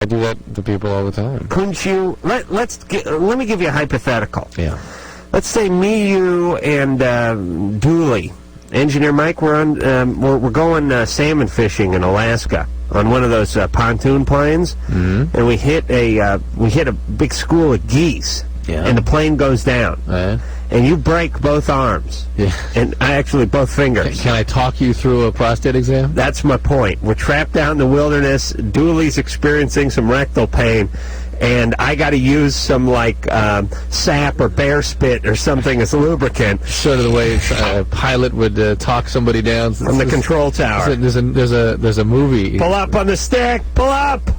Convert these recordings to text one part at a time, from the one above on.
I do that to people all the time. Couldn't you? Let me give you a hypothetical. Yeah. Let's say me, you, and Dooley, Engineer Mike. We're going salmon fishing in Alaska on one of those pontoon planes, and we hit a big school of geese, and the plane goes down, and you break both arms, and both fingers. Can I talk you through a prostate exam? That's my point. We're trapped out in the wilderness. Dooley's experiencing some rectal pain, and I got to use some sap or bear spit or something as lubricant. Sort of the way a pilot would talk somebody down from the control tower. There's a movie. Pull up on the stick. Pull up. All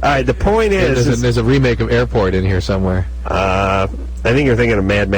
right. The point is, there's a remake of Airport in here somewhere. I think you're thinking of Mad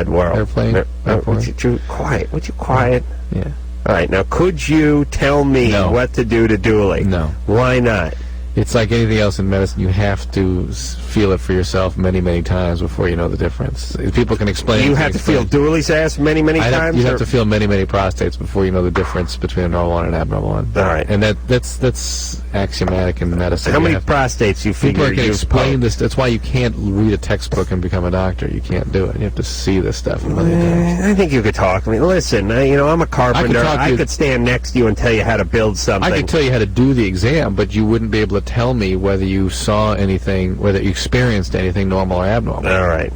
World. Airplane. Would you quiet? Yeah. All right. Now, could you tell me what to do to Dooley? No. Why not? It's like anything else in medicine. You have to feel it for yourself many, many times before you know the difference. People can explain. You have to feel Dooley's ass many, many times? You have to feel many, many prostates before you know the difference between a normal one and an abnormal one. All right. And that's axiomatic in medicine. How many prostates you figure people can explain this? That's why you can't read a textbook and become a doctor. You can't do it. You have to see this stuff a million times. I think you could talk to me. Listen, I'm a carpenter. I could stand next to you and tell you how to build something. I could tell you how to do the exam, but you wouldn't be able to tell me whether you saw anything, whether you experienced anything normal or abnormal. All right.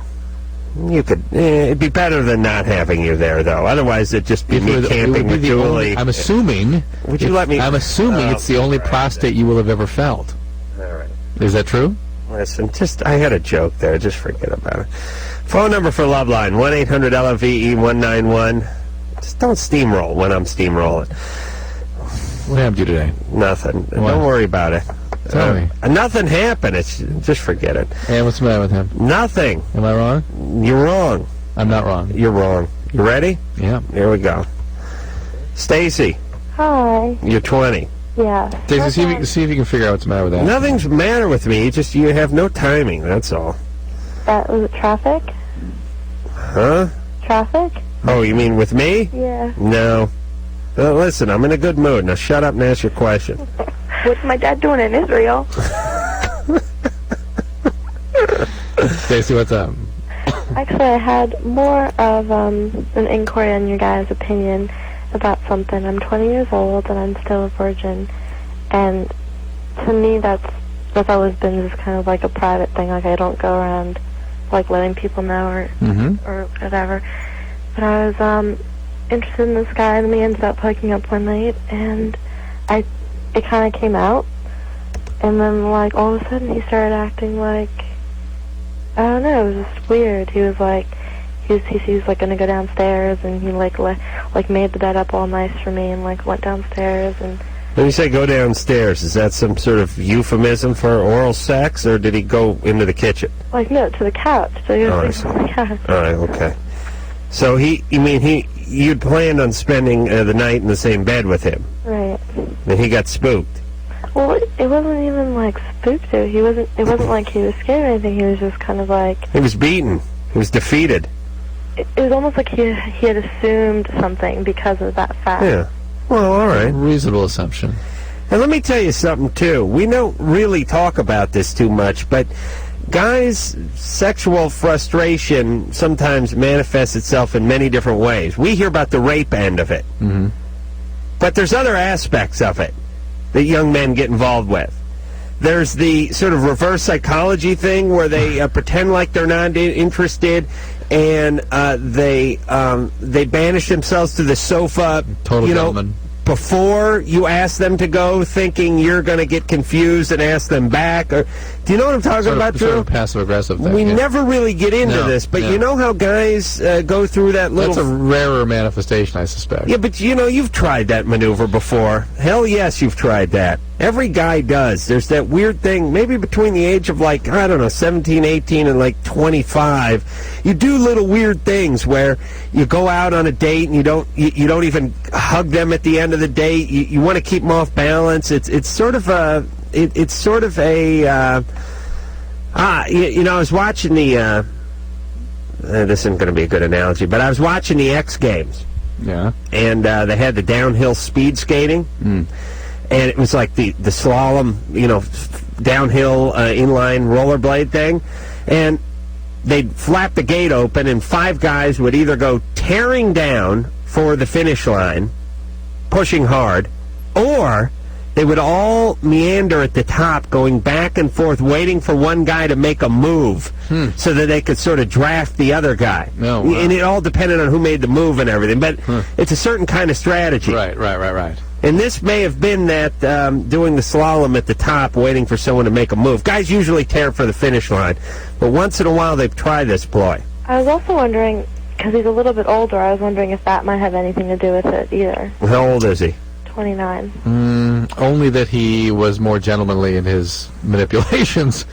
You could. It'd be better than not having you there, though. Otherwise, it'd just be me camping with Dooley. I'm assuming. Would you let me? I'm assuming it's the only prostate you will have ever felt. All right. Is that true? Listen, I had a joke there. Just forget about it. Phone number for Loveline: 1-800-LOVE-191. Just don't steamroll when I'm steamrolling. What happened to you today? Nothing. Don't worry about it. Tell me. Nothing happened. Just forget it. And what's the matter with him? Nothing. Am I wrong? You're wrong. I'm not wrong. You're wrong. You ready? Yeah. Here we go. Stacy. Hi. You're 20. Yeah. Stacy, see if you can figure out what's the matter with that. Nothing's the matter with me. You have no timing. That's all. Was it traffic? Huh? Traffic? Oh, you mean with me? Yeah. No. Listen, I'm in a good mood. Now shut up and ask your question. What's my dad doing in Israel? Stacy, what's up? Actually, I had more of an inquiry on your guys' opinion about something. I'm 20 years old and I'm still a virgin, and to me that's always been just kind of like a private thing. Like I don't go around like letting people know or whatever. But I was interested in this guy, and we ended up hooking up one night, and it kind of came out, and then like all of a sudden he started acting like, I don't know, it was just weird. He was like, he was like gonna go downstairs, and he like made the bed up all nice for me, and like went downstairs. And when you say go downstairs, is that some sort of euphemism for oral sex, or did he go into the kitchen? Like no, to the couch. So he was sleeping on the couch. All right, okay. So you'd planned on spending the night in the same bed with him. Right. And he got spooked. Well, it wasn't even like spooked. It wasn't like he was scared or anything. He was just kind of like... He was beaten. He was defeated. It was almost like he had assumed something because of that fact. Yeah. Well, all right. Reasonable assumption. And let me tell you something, too. We don't really talk about this too much, but... guys' sexual frustration sometimes manifests itself in many different ways. We hear about the rape end of it. Mm-hmm. But there's other aspects of it that young men get involved with. There's the sort of reverse psychology thing where they pretend like they're not interested, and they banish themselves to the sofa. Total gentleman. Before you ask them to go, thinking you're going to get confused and ask them back. Or, do you know what I'm talking about, Drew? Sort of passive-aggressive thing. We never really get into this, but you know how guys go through that little... That's a rarer manifestation, I suspect. Yeah, but you've tried that maneuver before. Hell yes, you've tried that. Every guy does. There's that weird thing, maybe between the age of 17, 18, and 25, you do little weird things where you go out on a date and you don't even hug them at the end of the date. You want to keep them off balance. It's sort of a I was watching the this isn't going to be a good analogy, but I was watching the X Games. Yeah. And they had the downhill speed skating. and it was like the slalom, downhill inline rollerblade thing, and they'd flap the gate open, and 5 guys would either go tearing down for the finish line, pushing hard, or they would all meander at the top, going back and forth, waiting for one guy to make a move so that they could sort of draft the other guy. Oh, wow. And it all depended on who made the move and everything, but it's a certain kind of strategy. Right. And this may have been that doing the slalom at the top, waiting for someone to make a move. Guys usually tear for the finish line, but once in a while they've tried this ploy. I was also wondering, because he's a little bit older, I was wondering if that might have anything to do with it either. How old is he? 29. Only that he was more gentlemanly in his manipulations.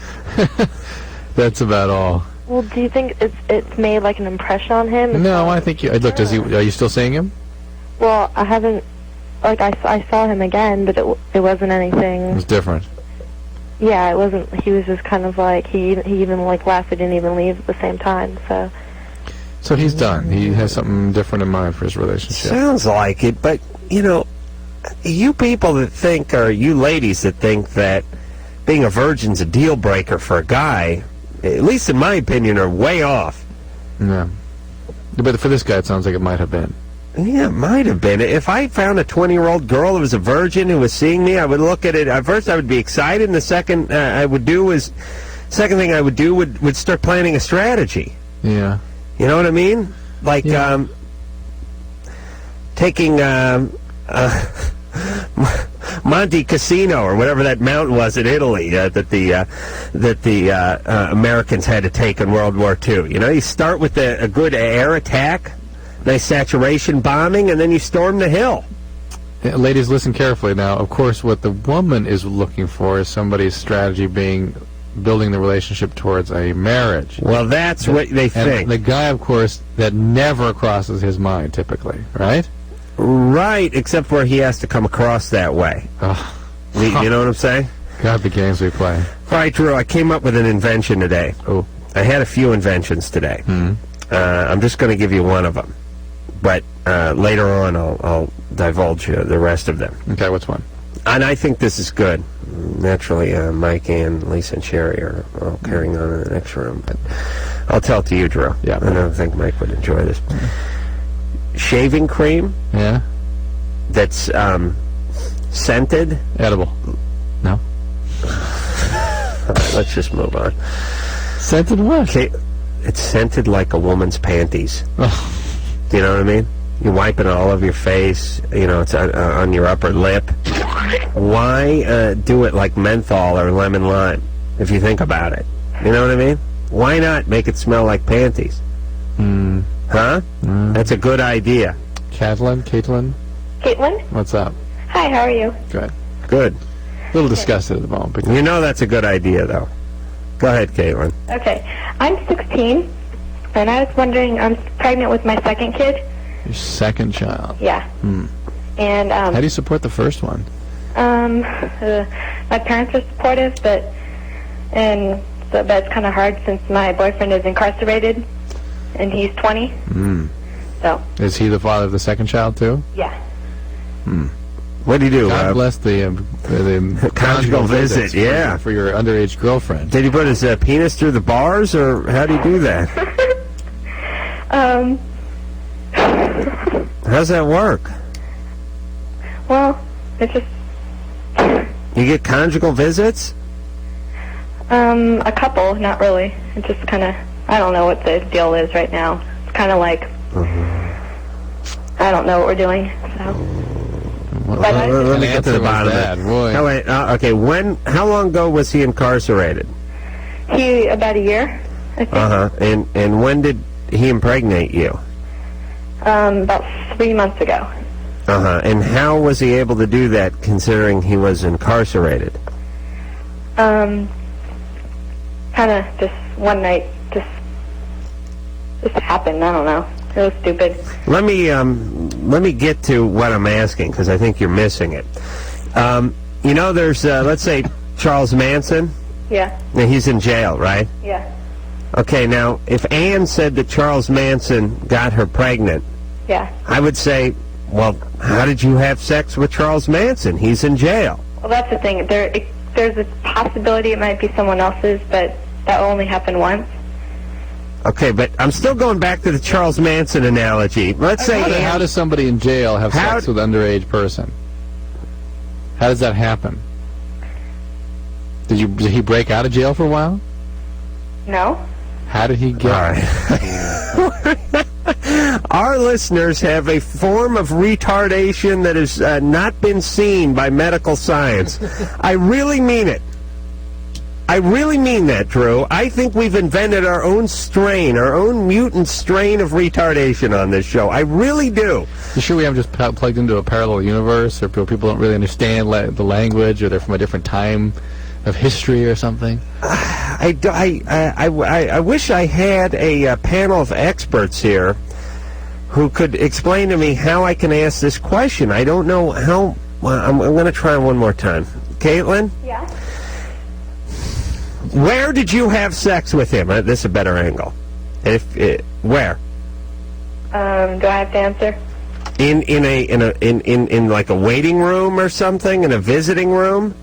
That's about all. Well, do you think it's made like an impression on him? No, I think look. Are you still seeing him? Well, I haven't. Like I saw him again, but it wasn't anything. It was different. Yeah, it wasn't. He was just kind of like he even like left. He didn't even leave at the same time. So he's done. He has something different in mind for his relationship. Sounds like it, but you people that think, or you ladies that think that being a virgin's a deal breaker for a guy, at least in my opinion, are way off. Yeah. But for this guy, it sounds like it might have been. Yeah, it might have been. If I found a 20-year-old girl who was a virgin who was seeing me, I would look at it. At first, I would be excited, and the second thing I would do would start planning a strategy. Yeah. You know what I mean? Like taking Monte Cassino or whatever that mountain was in Italy that the Americans had to take in World War II. You start with a good air attack, nice saturation bombing, and then you storm the hill. Yeah, ladies, listen carefully now. Of course, what the woman is looking for is somebody's strategy being building the relationship towards a marriage. Well, that's what they think. And the guy, of course, that never crosses his mind, typically, right? Right, except where he has to come across that way. You know what I'm saying? God, the games we play. All right, Drew, I came up with an invention today. Oh. I had a few inventions today. I'm just going to give you one of them. But later on, I'll divulge you the rest of them. Okay, what's one? And I think this is good. Naturally, Mike and Lisa and Sherry are all carrying on in the next room. But I'll tell it to you, Drew. Yeah. I don't think Mike would enjoy this. Shaving cream. Yeah. That's scented. Edible. No. All right, let's just move on. Scented what? Okay, it's scented like a woman's panties. Oh. Do you know what I mean? You wipe it all over your face. It's on your upper lip. Why do it like menthol or lemon lime? If you think about it, you know what I mean? Why not make it smell like panties? Huh? That's a good idea. Caitlin? Caitlin? What's up? Hi, how are you? Good. Good. A little disgusted at the moment. Because That's a good idea, though. Go ahead, Caitlin. Okay, I'm 16, and I was wondering, I'm pregnant with my second kid. your second child. Yeah. And How do you support the first one? my parents are supportive, but that's kind of hard since my boyfriend is incarcerated, and he's 20. So. Is he the father of the second child too? Yeah. What do you do? God bless the conjugal visit. Yeah, for your underage girlfriend. Did he put his penis through the bars, or how do you do that? How's that work? Well, it's just. You get conjugal visits? A couple, not really. It just kind of. I don't know what the deal is right now. It's kind of like. I don't know what we're doing. So. Let me get to the bottom of it. Boy. Oh, wait, okay, how long ago was he incarcerated? About a year, I think. And when did he impregnate you? About 3 months ago. And how was he able to do that, considering he was incarcerated? Kind of just one night, just happened. I don't know. It was stupid. Let me get to what I'm asking, because I think you're missing it. There's let's say Charles Manson. Yeah. Now, he's in jail, right? Yeah. Okay. Now, if Anne said that Charles Manson got her pregnant, yeah, I would say Well, how did you have sex with Charles Manson? He's in jail. Well, that's the thing. There's a possibility it might be someone else's, but that only happened once. Okay, but I'm still going back to the Charles Manson analogy. Let's say... How does somebody in jail have sex with an underage person? How does that happen? Did he break out of jail for a while? No. How did he get... All right. Our listeners have a form of retardation that has not been seen by medical science. I really mean it. I really mean that, Drew. I think we've invented our own strain, our own mutant strain of retardation on this show. I really do. You sure we haven't just plugged into a parallel universe, or people don't really understand the language, or they're from a different time of history or something? I wish I had a panel of experts here who could explain to me how I can ask this question. I don't know how. Well, I'm going to try one more time. Caitlin? Yeah. Where did you have sex with him? This is a better angle. Where? Do I have to answer? In like a waiting room or something? In a visiting room?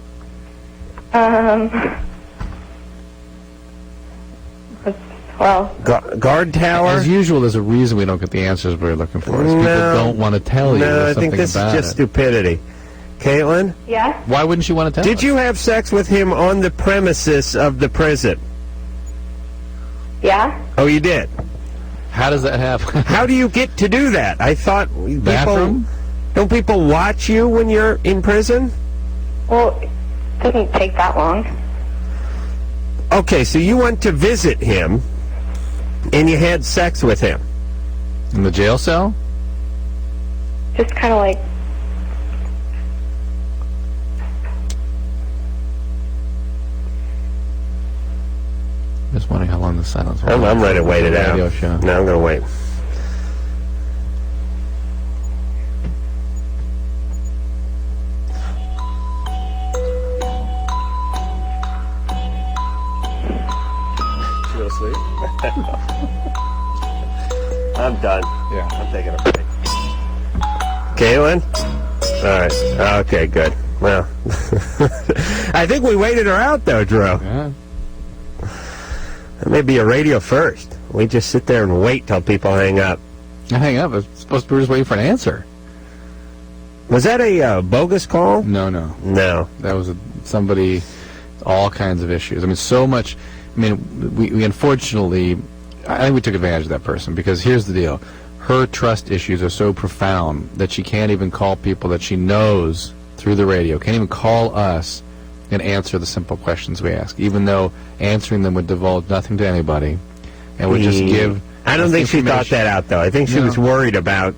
Well, guard tower? As usual, there's a reason we don't get the answers we're looking for. People don't want to tell you. No, I think this is just stupidity. Caitlin? yeah. Why wouldn't you want to tell Did us? you have sex with him on the premises of the prison? Yeah. Oh, you did? How does that happen? How do you get to do that? I thought Bathroom? Don't people watch you when you're in prison? Well, it doesn't take that long. Okay, so you went to visit him, and you had sex with him. In the jail cell? Just kind of like... Just wondering how long the silence will I'm ready to wait it out. Radio show. No, I'm going to wait. Did you go to sleep? I'm done. Yeah. I'm taking a break. Caitlin? All right. Okay, good. Well, I think we waited her out, though, Drew. Yeah. That may be a radio first. We just sit there and wait till people hang up. I hang up. It's supposed to be just waiting for an answer. Was that a bogus call? No. No. That was somebody, all kinds of issues. I mean, so much. I mean, we unfortunately, I think we took advantage of that person, because here's the deal. Her trust issues are so profound that she can't even call people that she knows through the radio, can't even call us and answer the simple questions we ask, even though answering them would divulge nothing to anybody and would just give... I don't think she thought that out, though. I think she was worried about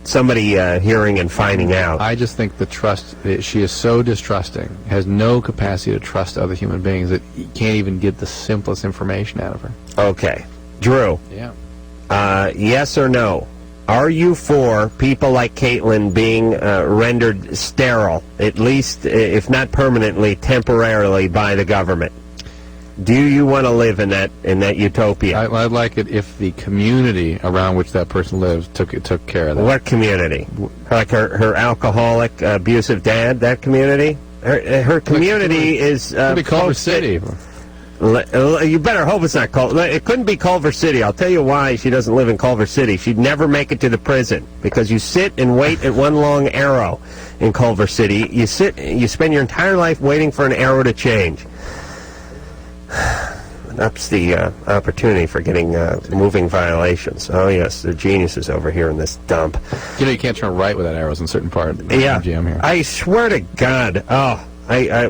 somebody hearing and finding out. I just think the trust, she is so distrusting, has no capacity to trust other human beings, that you can't even get the simplest information out of her. Okay. Drew. Yeah. Yes or no? Are you for people like Caitlin being rendered sterile, at least, if not permanently, temporarily by the government? Do you want to live in that utopia? I'd like it if the community around which that person lives took care of that. What community? Like her alcoholic, abusive dad? That community? Her community is Could be Culver City. You better hope it's not Culver. It couldn't be Culver City. I'll tell you why she doesn't live in Culver City. She'd never make it to the prison, because you sit and wait at one long arrow in Culver City. You spend your entire life waiting for an arrow to change. That's the opportunity for getting moving violations. Oh yes, they're geniuses over here in this dump. You know, you can't turn right with that arrows in certain part of the MGM here. I swear to God. Oh.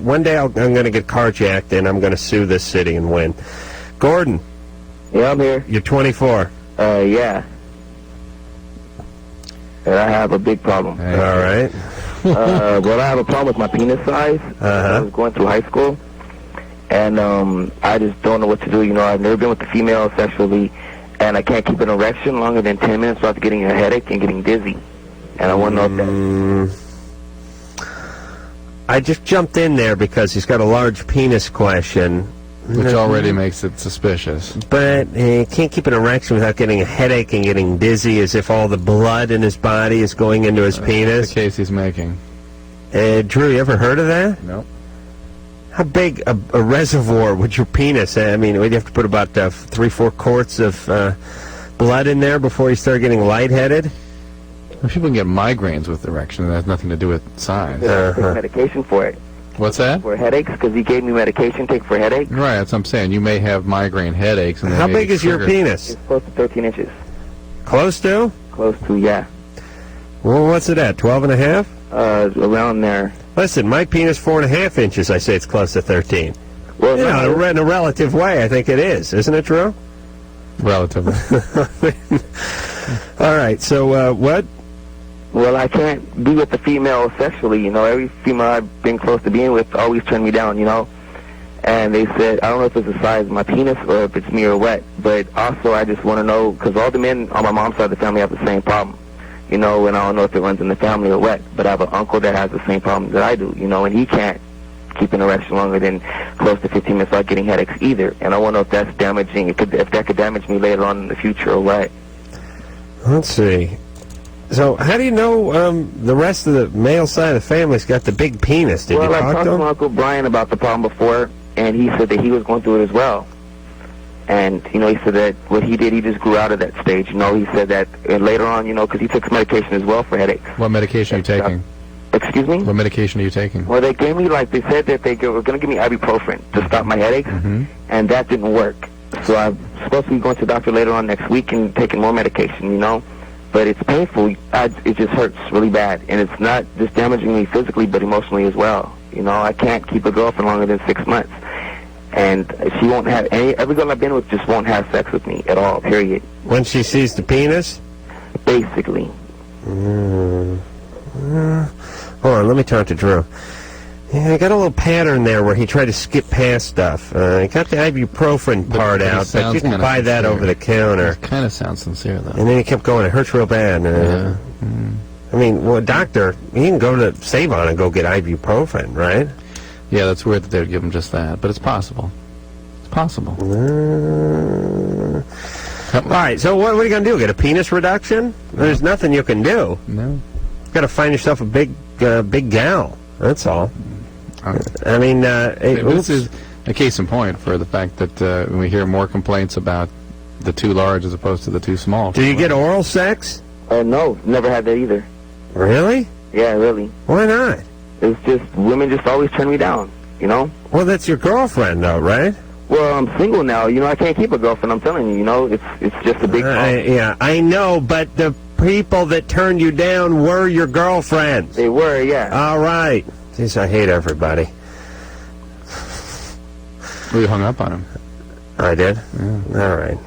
One day I'm going to get carjacked, and I'm going to sue this city and win. Gordon. Yeah, I'm here. You're 24. Yeah. And I have a big problem. All right. Well, I have a problem with my penis size. I was going through high school, and I just don't know what to do. You know, I've never been with a female sexually, and I can't keep an erection longer than 10 minutes without getting a headache and getting dizzy. And I want to know if that... I just jumped in there because he's got a large penis question. Which already makes it suspicious. But he can't keep an erection without getting a headache and getting dizzy, as if all the blood in his body is going into his penis. That's the case he's making. Drew, you ever heard of that? No. How big a reservoir would your penis? I mean, would you have to put about 3-4 quarts of blood in there before you start getting lightheaded? Well, people can get migraines with erection. That has nothing to do with size. Take medication for it. What's that? For headaches, because he gave me medication take for headaches. Right, that's what I'm saying. You may have migraine headaches. And How big is your penis? It's close to 13 inches. Close to? Close to, yeah. Well, what's it at, 12 and a half? Around there. Listen, my penis 4.5 inches. I say it's close to 13. Well, You no, know, in a relative way, I think it is. Isn't it true? Relatively. All right, so what? well, I can't be with the female sexually, you know. Every female I've been close to being with always turned me down, you know. And they said, I don't know if it's the size of my penis or if it's me or what, but also I just want to know, because all the men on my mom's side of the family have the same problem, you know, and I don't know if it runs in the family or what, but I have an uncle that has the same problems that I do, you know, and he can't keep an erection longer than close to 15 minutes without getting headaches either. And I want to know if that's damaging, if that could damage me later on in the future or what. Let's see. So, how do you know the rest of the male side of the family's got the big penis? Did you Well, I talk talked to to him? my Uncle Brian about the problem before, and he said that he was going through it as well. And, you know, he said that what he did, he just grew out of that stage. You know, he said that later on, you know, because he took some medication as well for headaches. What medication are you taking? Excuse me? What medication are you taking? Well, they gave me, like, they said that they were going to give me ibuprofen to stop my headaches, and that didn't work. So I'm supposed to be going to the doctor later on next week and taking more medication, you know? But it's painful. It just hurts really bad. And it's not just damaging me physically, but emotionally as well. You know, I can't keep a girlfriend longer than 6 months. And she won't have every girl I've been with just won't have sex with me at all, period. When she sees the penis? Basically. Hold on, let me talk to Drew. Yeah, I got a little pattern there where he tried to skip past stuff. He got the ibuprofen part out, but you can buy that over the counter. It kind of sounds sincere, though. And then he kept going, it hurts real bad. I mean, well, doctor, you can go to Save-On and go get ibuprofen, right? Yeah, that's weird that they would give him just that, but it's possible. It's possible. All right, so what are you going to do? Get a penis reduction? There's nothing you can do. No. You've got to find yourself a big gal. That's all. I mean, this is a case in point for the fact that when we hear more complaints about the too large as opposed to the too small. Do you get oral sex? No, never had that either. Really? Yeah, really. Why not? It's just, women just always turn me down, you know? Well, that's your girlfriend, though, right? Well, I'm single now. You know, I can't keep a girlfriend, I'm telling you, you know? It's just a big problem. Yeah, I know, but the people that turned you down were your girlfriends. They were, yeah. All right. Jeez, I hate everybody. We hung up on him. I did? Yeah. All right.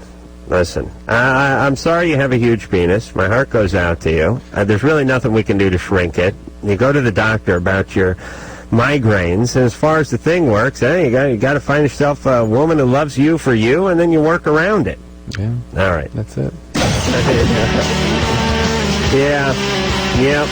Listen, I'm sorry you have a huge penis. My heart goes out to you. There's really nothing we can do to shrink it. You go to the doctor about your migraines, and as far as the thing works, you got to find yourself a woman who loves you for you, and then you work around it. Yeah. All right. That's it. Yeah. Yep.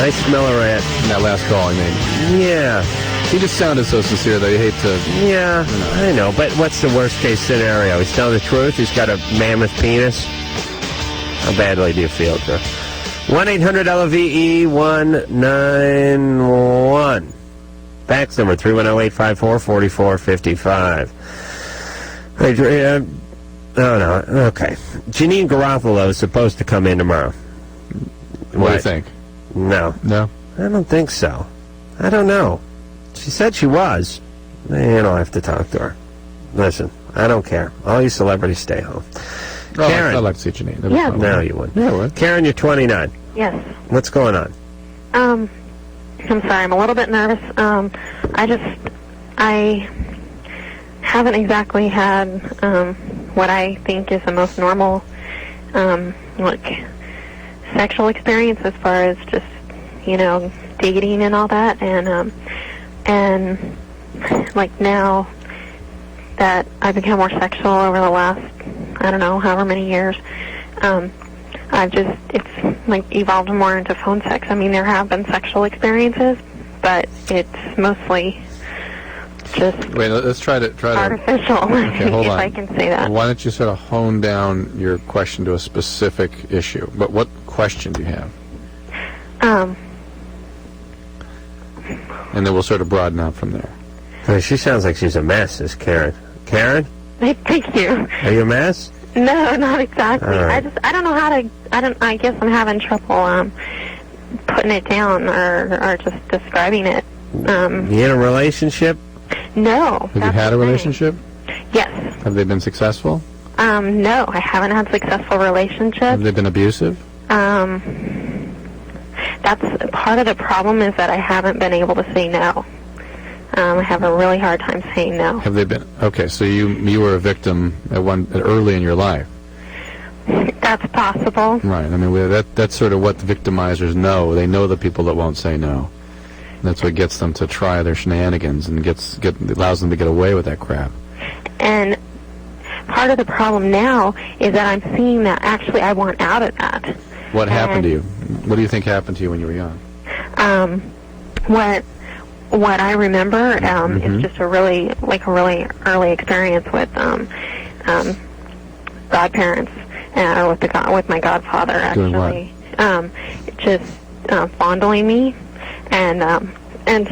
I smell a rat. That last call, I mean. Yeah. He just sounded so sincere that you hate to... Yeah, I know, but what's the worst case scenario? He's telling the truth? He's got a mammoth penis? How badly do you feel, Drew? 1-800-LVE-191. Fax number 310-854-4455. Hey, Drew, no, okay. Janine Garofalo is supposed to come in tomorrow. What do you think? No. No? I don't think so. I don't know. She said she was. You don't have to talk to her. Listen, I don't care. All you celebrities stay home. Karen. I'd like to see Janine. Yeah. No, you wouldn't. Yeah, I would. Karen, you're 29. Yes. What's going on? I'm sorry, I'm a little bit nervous. I haven't exactly had what I think is the most normal, sexual experience as far as just, dating and all that, and now that I've become more sexual over the last, I don't know, however many years, it's evolved more into phone sex. I mean, there have been sexual experiences, but it's mostly just Wait, let's try to artificial, Okay, hold if on. I can say that. Why don't you sort of hone down your question to a specific issue? But what question do you have? And then we'll sort of broaden out from there. She sounds like she's a mess, this Karen. Karen, Thank you. are you a mess? No, not exactly. All right. I don't know how to. I guess I'm having trouble putting it down or just describing it. You in a relationship? No. Have you had a relationship? Yes. Have they been successful? No, I haven't had successful relationships. Have they been abusive? That's part of the problem, is that I haven't been able to say no. I have a really hard time saying no. Have they been? Okay, so you were a victim early in your life. That's possible. Right. I mean, that's sort of what the victimizers know. They know the people that won't say no. That's what gets them to try their shenanigans and allows them to get away with that crap. And part of the problem now is that I'm seeing that actually I want out of that. What happened to you? What do you think happened to you when you were young? What I remember is just a really early experience with godparents, or with my godfather, actually. Doing Just fondling me, and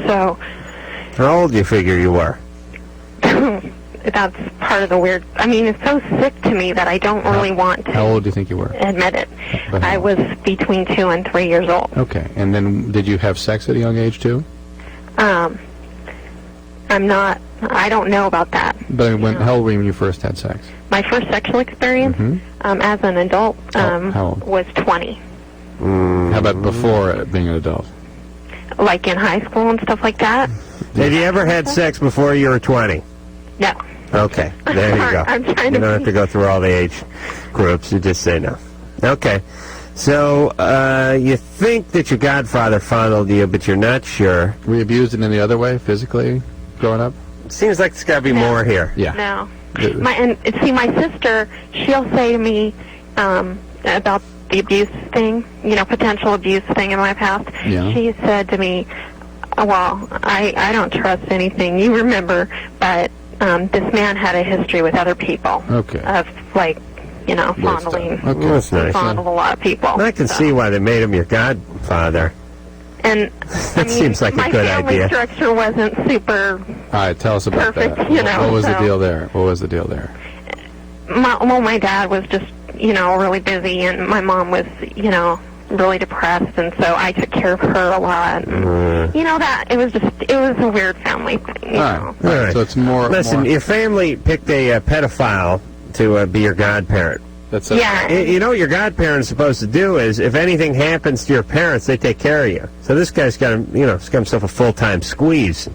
so How old do you figure you were? that's part of the weird. I mean, it's so sick to me that I don't really want to How old do you think you were? admit it. But how I was between 2 and 3 years old. Okay, and then did you have sex at a young age too? I don't know about that. But how old were you when you first had sex? My first sexual experience as an adult how old? was 20. How about before being an adult? Like in high school and stuff like that? Have you ever had sex before you were 20? No. Okay, there you go. I'm trying You to don't have to go through all the age groups. You just say no. Okay. So, you think that your godfather fondled you, but you're not sure. Were you abused in any other way, physically, growing up? It seems like there's got to be more here. Yeah. No. My sister, she'll say to me about the abuse thing, potential abuse thing in my past. Yeah. She said to me, well, I don't trust anything you remember, but this man had a history with other people. Okay. Of, fondling. Okay. That's nice. Fondled a lot of people. I can see why they made him your godfather. And That seems like a good idea. My family structure wasn't super. All right, tell us about Perfect, that. what was the deal there? What was the deal there? My dad was just, really busy, and my mom was, really depressed, and so I took care of her a lot. And, it was a weird family thing. All right. So it's more. Listen, your family picked a pedophile to be your godparent. That's Yeah. You know what your godparent is supposed to do is, if anything happens to your parents, they take care of you. So this guy's got himself a full-time squeeze.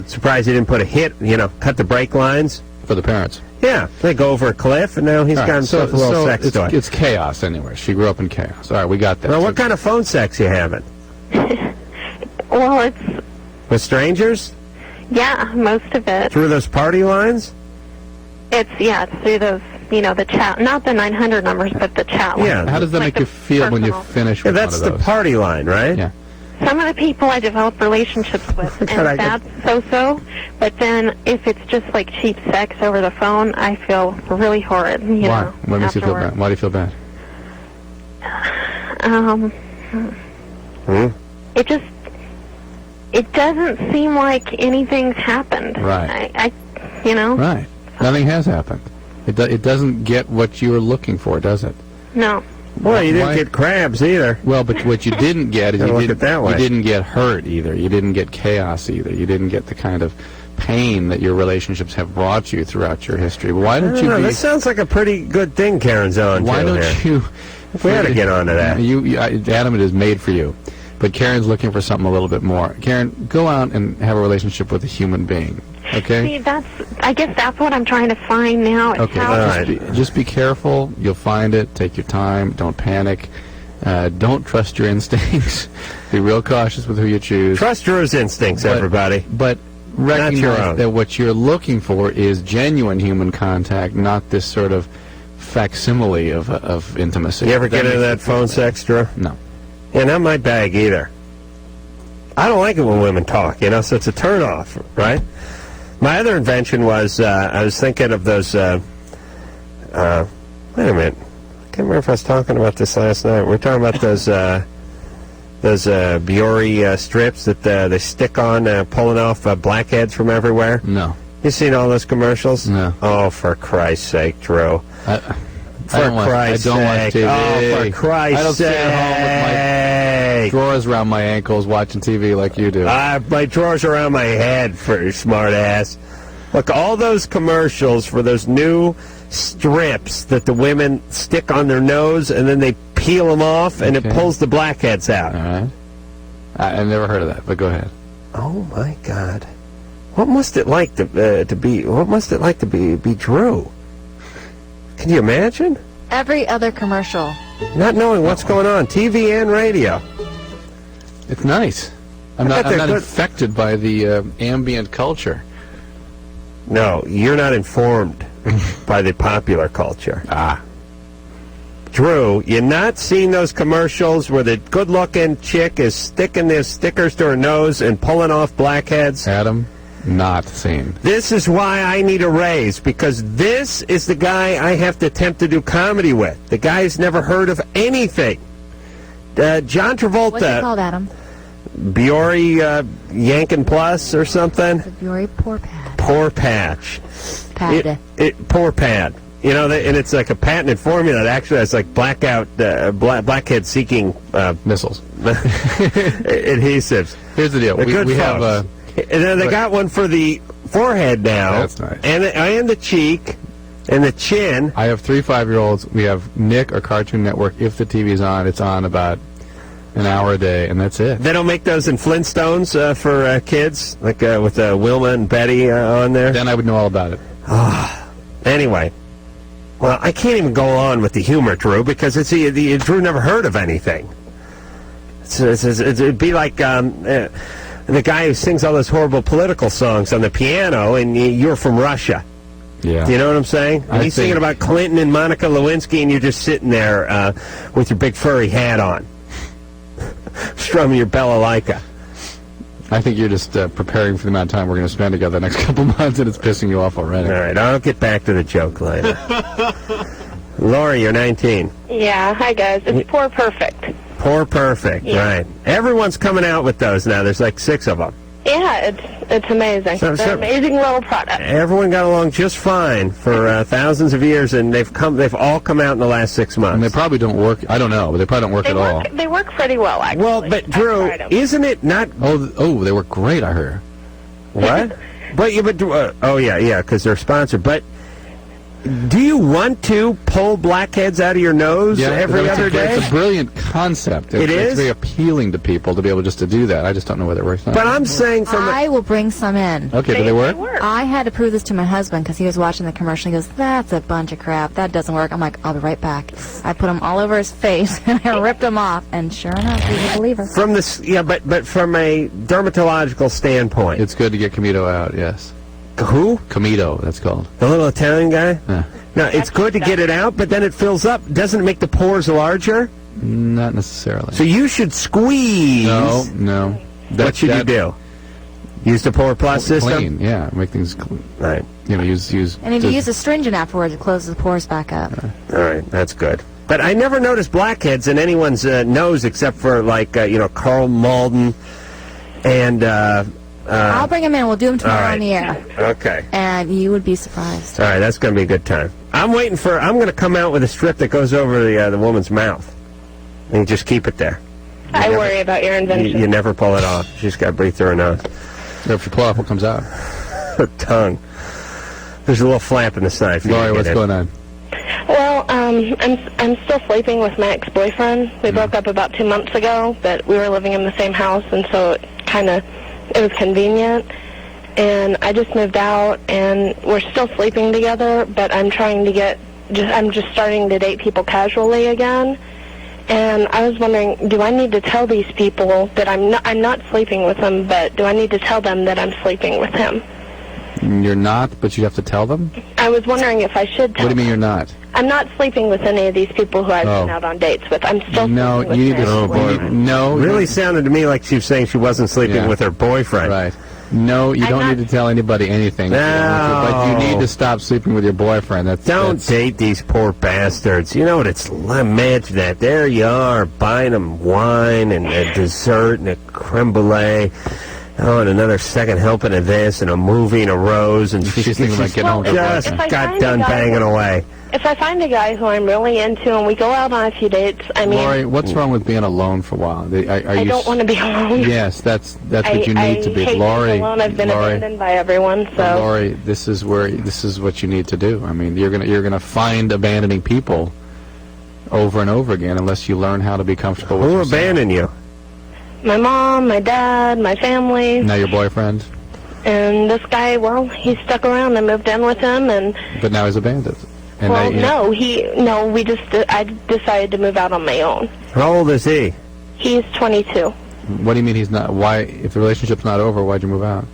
Surprised he didn't put a hit, cut the brake lines. for the parents. Yeah, they go over a cliff, and now he's All got right, himself a little sex toy. It's chaos anyway. She grew up in chaos. All right, we got that. Now, what kind of phone sex you having? Well, it's, With strangers? yeah, most of it. Through those party lines? It's through those, the chat, not the 900 numbers, but the chat lines. Yeah. How does that Like make you the feel when you personal- finish Yeah, with that's one the of those? party line, right? Yeah. Some of the people I develop relationships with, and God, I that's so-so. But then if it's just like cheap sex over the phone, I feel really horrid. Why? What makes you feel bad? afterward. Why do you feel bad? It doesn't seem like anything's happened. Right. I Right. Nothing has happened. It doesn't get what you were looking for, does it? No. Well, you didn't Why- get crabs either. Well, but what you didn't get is Gotta look at it that way. you didn't get hurt either. You didn't get chaos either. You didn't get the kind of pain that your relationships have brought you throughout your history. Why I don't don't you know, be? this sounds like a pretty good thing Karen's on Why to don't here. you? We ought to get onto that. Adam, it is made for you. But Karen's looking for something a little bit more. Karen, go out and have a relationship with a human being. Okay? See, I guess that's what I'm trying to find now. Is Okay, how all just, right. just be careful. You'll find it. Take your time. Don't panic. Don't trust your instincts. Be real cautious with who you choose. Trust Drew's instincts, But- everybody. But your recognize own. that what you're looking for is genuine human contact, not this sort of facsimile of intimacy. You ever get into makes that you feel phone bad. sex, Drew? No. Yeah, not my bag either. I don't like it when women talk, so it's a turn-off, right? My other invention was, I was thinking of those, wait a minute. I can't remember if I was talking about this last night. We're talking about those Biore strips that they stick on, pulling off blackheads from everywhere. No. You seen all those commercials? No. Oh, for Christ's sake, Drew. I don't want TV. Oh, for Christ's sake. I don't sit at home with my drawers around my ankles watching TV like you do. My drawers around my head, for your smart ass. Look, all those commercials for those new strips that the women stick on their nose and then they peel them off and it pulls the blackheads out. All right. I've never heard of that, but go ahead. Oh my God. What must it like to be? What must it like to be Drew? Can you imagine? Every other commercial. Not knowing what's going on, TV and radio. It's nice. I'm not infected by the ambient culture. No, you're not informed by the popular culture. Drew, you not seen those commercials where the good-looking chick is sticking their stickers to her nose and pulling off blackheads? Adam, not seen. This is why I need a raise, because this is the guy I have to attempt to do comedy with. The guy who's never heard of anything. John Travolta. What's it called, Adam? Biore Yankin Plus or something? The Biore Poor Pad. Poor Patch. Pad. Poor Pad. You know, and it's like a patented formula that actually has like blackhead-seeking missiles, adhesives. Here's the deal: we have and then they got one for the forehead now. That's nice. And the cheek and the chin. I have 3 5-year-olds. We have Nick or Cartoon Network. If the TV's on, it's on about an hour a day, and that's it. They don't make those in Flintstones for kids, like with Wilma and Betty on there? Then I would know all about it. Anyway. Well, I can't even go on with the humor, Drew, because Drew never heard of anything. It'd be like the guy who sings all those horrible political songs on the piano, and you're from Russia. Yeah. Do you know what I'm saying? And he's singing about Clinton and Monica Lewinsky, and you're just sitting there with your big furry hat on, strumming your balalaika. I think you're just preparing for the amount of time we're going to spend together the next couple months, and it's pissing you off already. All right, I'll get back to the joke later. Lori, you're 19. Yeah, hi guys. It's Poor Perfect. Poor Perfect, right. Everyone's coming out with those now. There's like 6 of them. Yeah, it's amazing. It's an amazing little product. Everyone got along just fine for thousands of years, and they've all come out in the last 6 months. And they probably don't work. I don't know, but they probably don't work at all. They work pretty well, actually. Well, but Drew, isn't it not? Oh, they work great. I heard. What? Because they're sponsored. But do you want to pull blackheads out of your nose every other day? It's a brilliant concept. It's very appealing to people to be able just to do that. I just don't know whether it works. But I'm saying I will bring some in. Okay, do they work? I had to prove this to my husband because he was watching the commercial. He goes, "That's a bunch of crap. That doesn't work." I'm like, "I'll be right back." I put them all over his face and I ripped them off, and sure enough, he's a believer. From this, but from a dermatological standpoint, it's good to get Comito out. Yes. Who? Comito, that's called. The little Italian guy? Yeah. No, it's good to get it out, but then it fills up. Doesn't it make the pores larger? Not necessarily. So you should squeeze. No. What should you do? Use the Pore Plus system? Clean, yeah. Make things clean. Right. You know, use... And if you use astringent afterwards, it closes the pores back up. All right, that's good. But I never noticed blackheads in anyone's nose except for, like, Carl Malden and... I'll bring him in. We'll do him tomorrow on the air. Okay. And you would be surprised. All right, that's going to be a good time. I'm going to come out with a strip that goes over the woman's mouth. And you just keep it there. I worry about your invention. You never pull it off. You just got to breathe through her nose. So if you pull off, what comes out? Her tongue. There's a little flap in the side. Lori, what's going on? Well, I'm still sleeping with my ex-boyfriend. We broke up about 2 months ago, but we were living in the same house, and so it was convenient, and I just moved out, and we're still sleeping together, but I'm just starting to date people casually again, and I was wondering, do I need to tell these people that I'm not sleeping with them, but do I need to tell them that I'm sleeping with him? You're not, but you have to tell them? I was wondering if I should tell them. What do you mean you're not? I'm not sleeping with any of these people who I've been out on dates with. I'm still no, sleeping with you need her. to. No, really sounded to me like she was saying she wasn't sleeping with her boyfriend. Right. No, you don't need to tell anybody anything. No. But you need to stop sleeping with your boyfriend. Don't date these poor bastards. You know what it's like? Imagine that. There you are, buying them wine and a dessert and a creme brulee. Oh, and another second helping of this and a movie and a rose. And she's thinking about getting home. Just got done banging away. If I find a guy who I'm really into and we go out on a few dates, I mean... Lori, what's wrong with being alone for a while? I don't want to be alone. Yes, that's what you need to be. I hate being alone. I've been abandoned by everyone, so... Lori, this is what you need to do. I mean, you're gonna find abandoning people over and over again unless you learn how to be comfortable with yourself. Who abandoned you? My mom, my dad, my family. Now your boyfriend? And this guy, well, he stuck around. I moved in with him, and... But now he's abandoned. And I decided to move out on my own. How old is he? He's 22. What do you mean he's not? Why, if the relationship's not over, why'd you move out?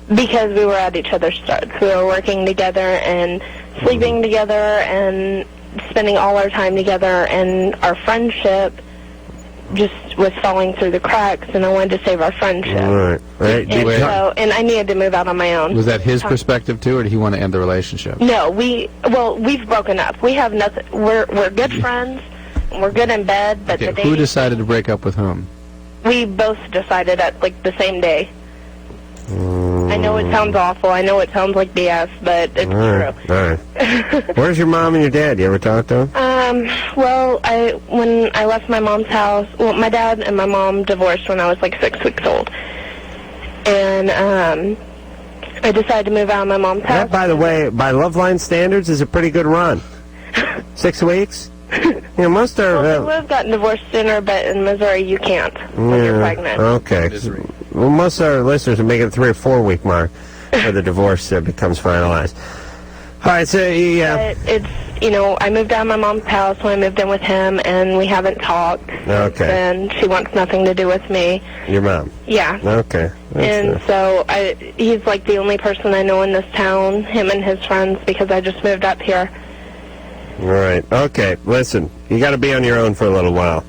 Because we were at each other's starts. We were working together and sleeping together and spending all our time together, and our friendship just was falling through the cracks, and I wanted to save our friendship. Right. And I needed to move out on my own. Was that his perspective too, or did he want to end the relationship? No, we've broken up. We have nothing. We're good friends. We're good in bed, but Okay, who decided to break up with whom? We both decided at the same day. I know it sounds awful. I know it sounds like BS, but it's true. All right. Where's your mom and your dad? You ever talk to them? Well, when I left my mom's house, my dad and my mom divorced when I was 6 weeks old. And I decided to move out of my mom's house. That, by the way, by Loveline standards, is a pretty good run. 6 weeks? Most are... Well, they would have gotten divorced sooner, but in Missouri you can't when you're pregnant. Okay. Well, most of our listeners are making a 3 or 4 week mark where the divorce becomes finalized. All right, so, yeah. But it's, I moved out of my mom's house when I moved in with him, and we haven't talked. Okay. And she wants nothing to do with me. Your mom? Yeah. Okay. So he's the only person I know in this town, him and his friends, because I just moved up here. All right. Okay. Listen, you got to be on your own for a little while.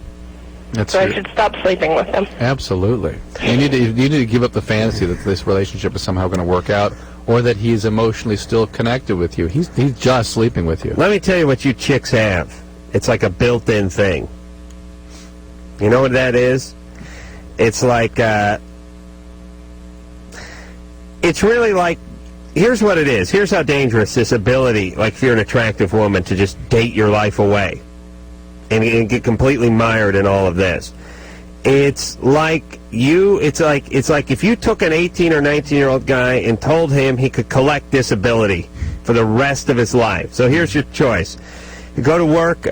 So I should stop sleeping with him. Absolutely. You need to give up the fantasy that this relationship is somehow going to work out, or that he's emotionally still connected with you. He's just sleeping with you. Let me tell you what you chicks have. It's like a built-in thing. You know what that is? It's like, it's really like, here's what it is. Here's how dangerous this ability, if you're an attractive woman, to just date your life away and get completely mired in all of this. It's like if you took an 18 or 19-year-old guy and told him he could collect disability for the rest of his life. So here's your choice. You go to work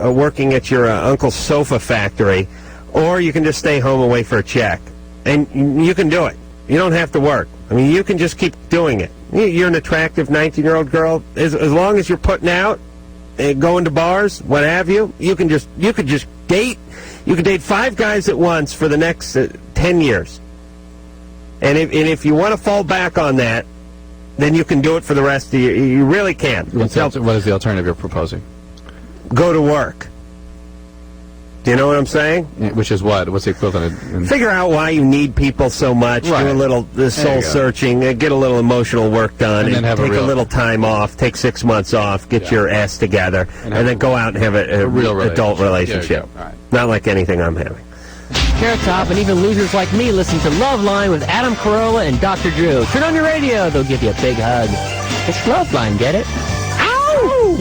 working at your uncle's sofa factory, or you can just stay home and wait for a check. And you can do it. You don't have to work. I mean, you can just keep doing it. You're an attractive 19-year-old girl. As long as you're putting out, going to bars, what have you, you could just date. You could date 5 guys at once for the next 10 years. And if you want to fall back on that, then you can do it for the rest of you. You really can. What is the alternative you're proposing? Go to work. Do you know what I'm saying? Which is what? What's the equivalent? Figure out why you need people so much. Right. Do a little soul searching. Get a little emotional work done. And then take a little time off. Take 6 months off. Get your ass together. And then go out and have a real adult relationship. Right. Not like anything I'm having. Carrot Top and even losers like me listen to Loveline with Adam Carolla and Dr. Drew. Turn on your radio. They'll give you a big hug. It's Loveline, get it? Ow!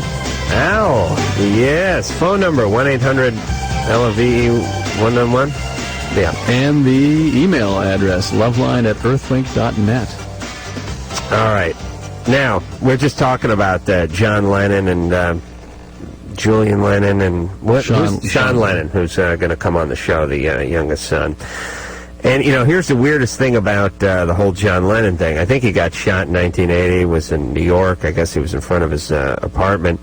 Ow! Yes. Phone number 1-800-LOVE-111. Yeah. And the email address, loveline@earthlink.net. All right. Now, we're just talking about John Lennon and Julian Lennon and Sean Lennon, who's going to come on the show, the youngest son. And, here's the weirdest thing about the whole John Lennon thing. I think he got shot in 1980, was in New York. I guess he was in front of his apartment.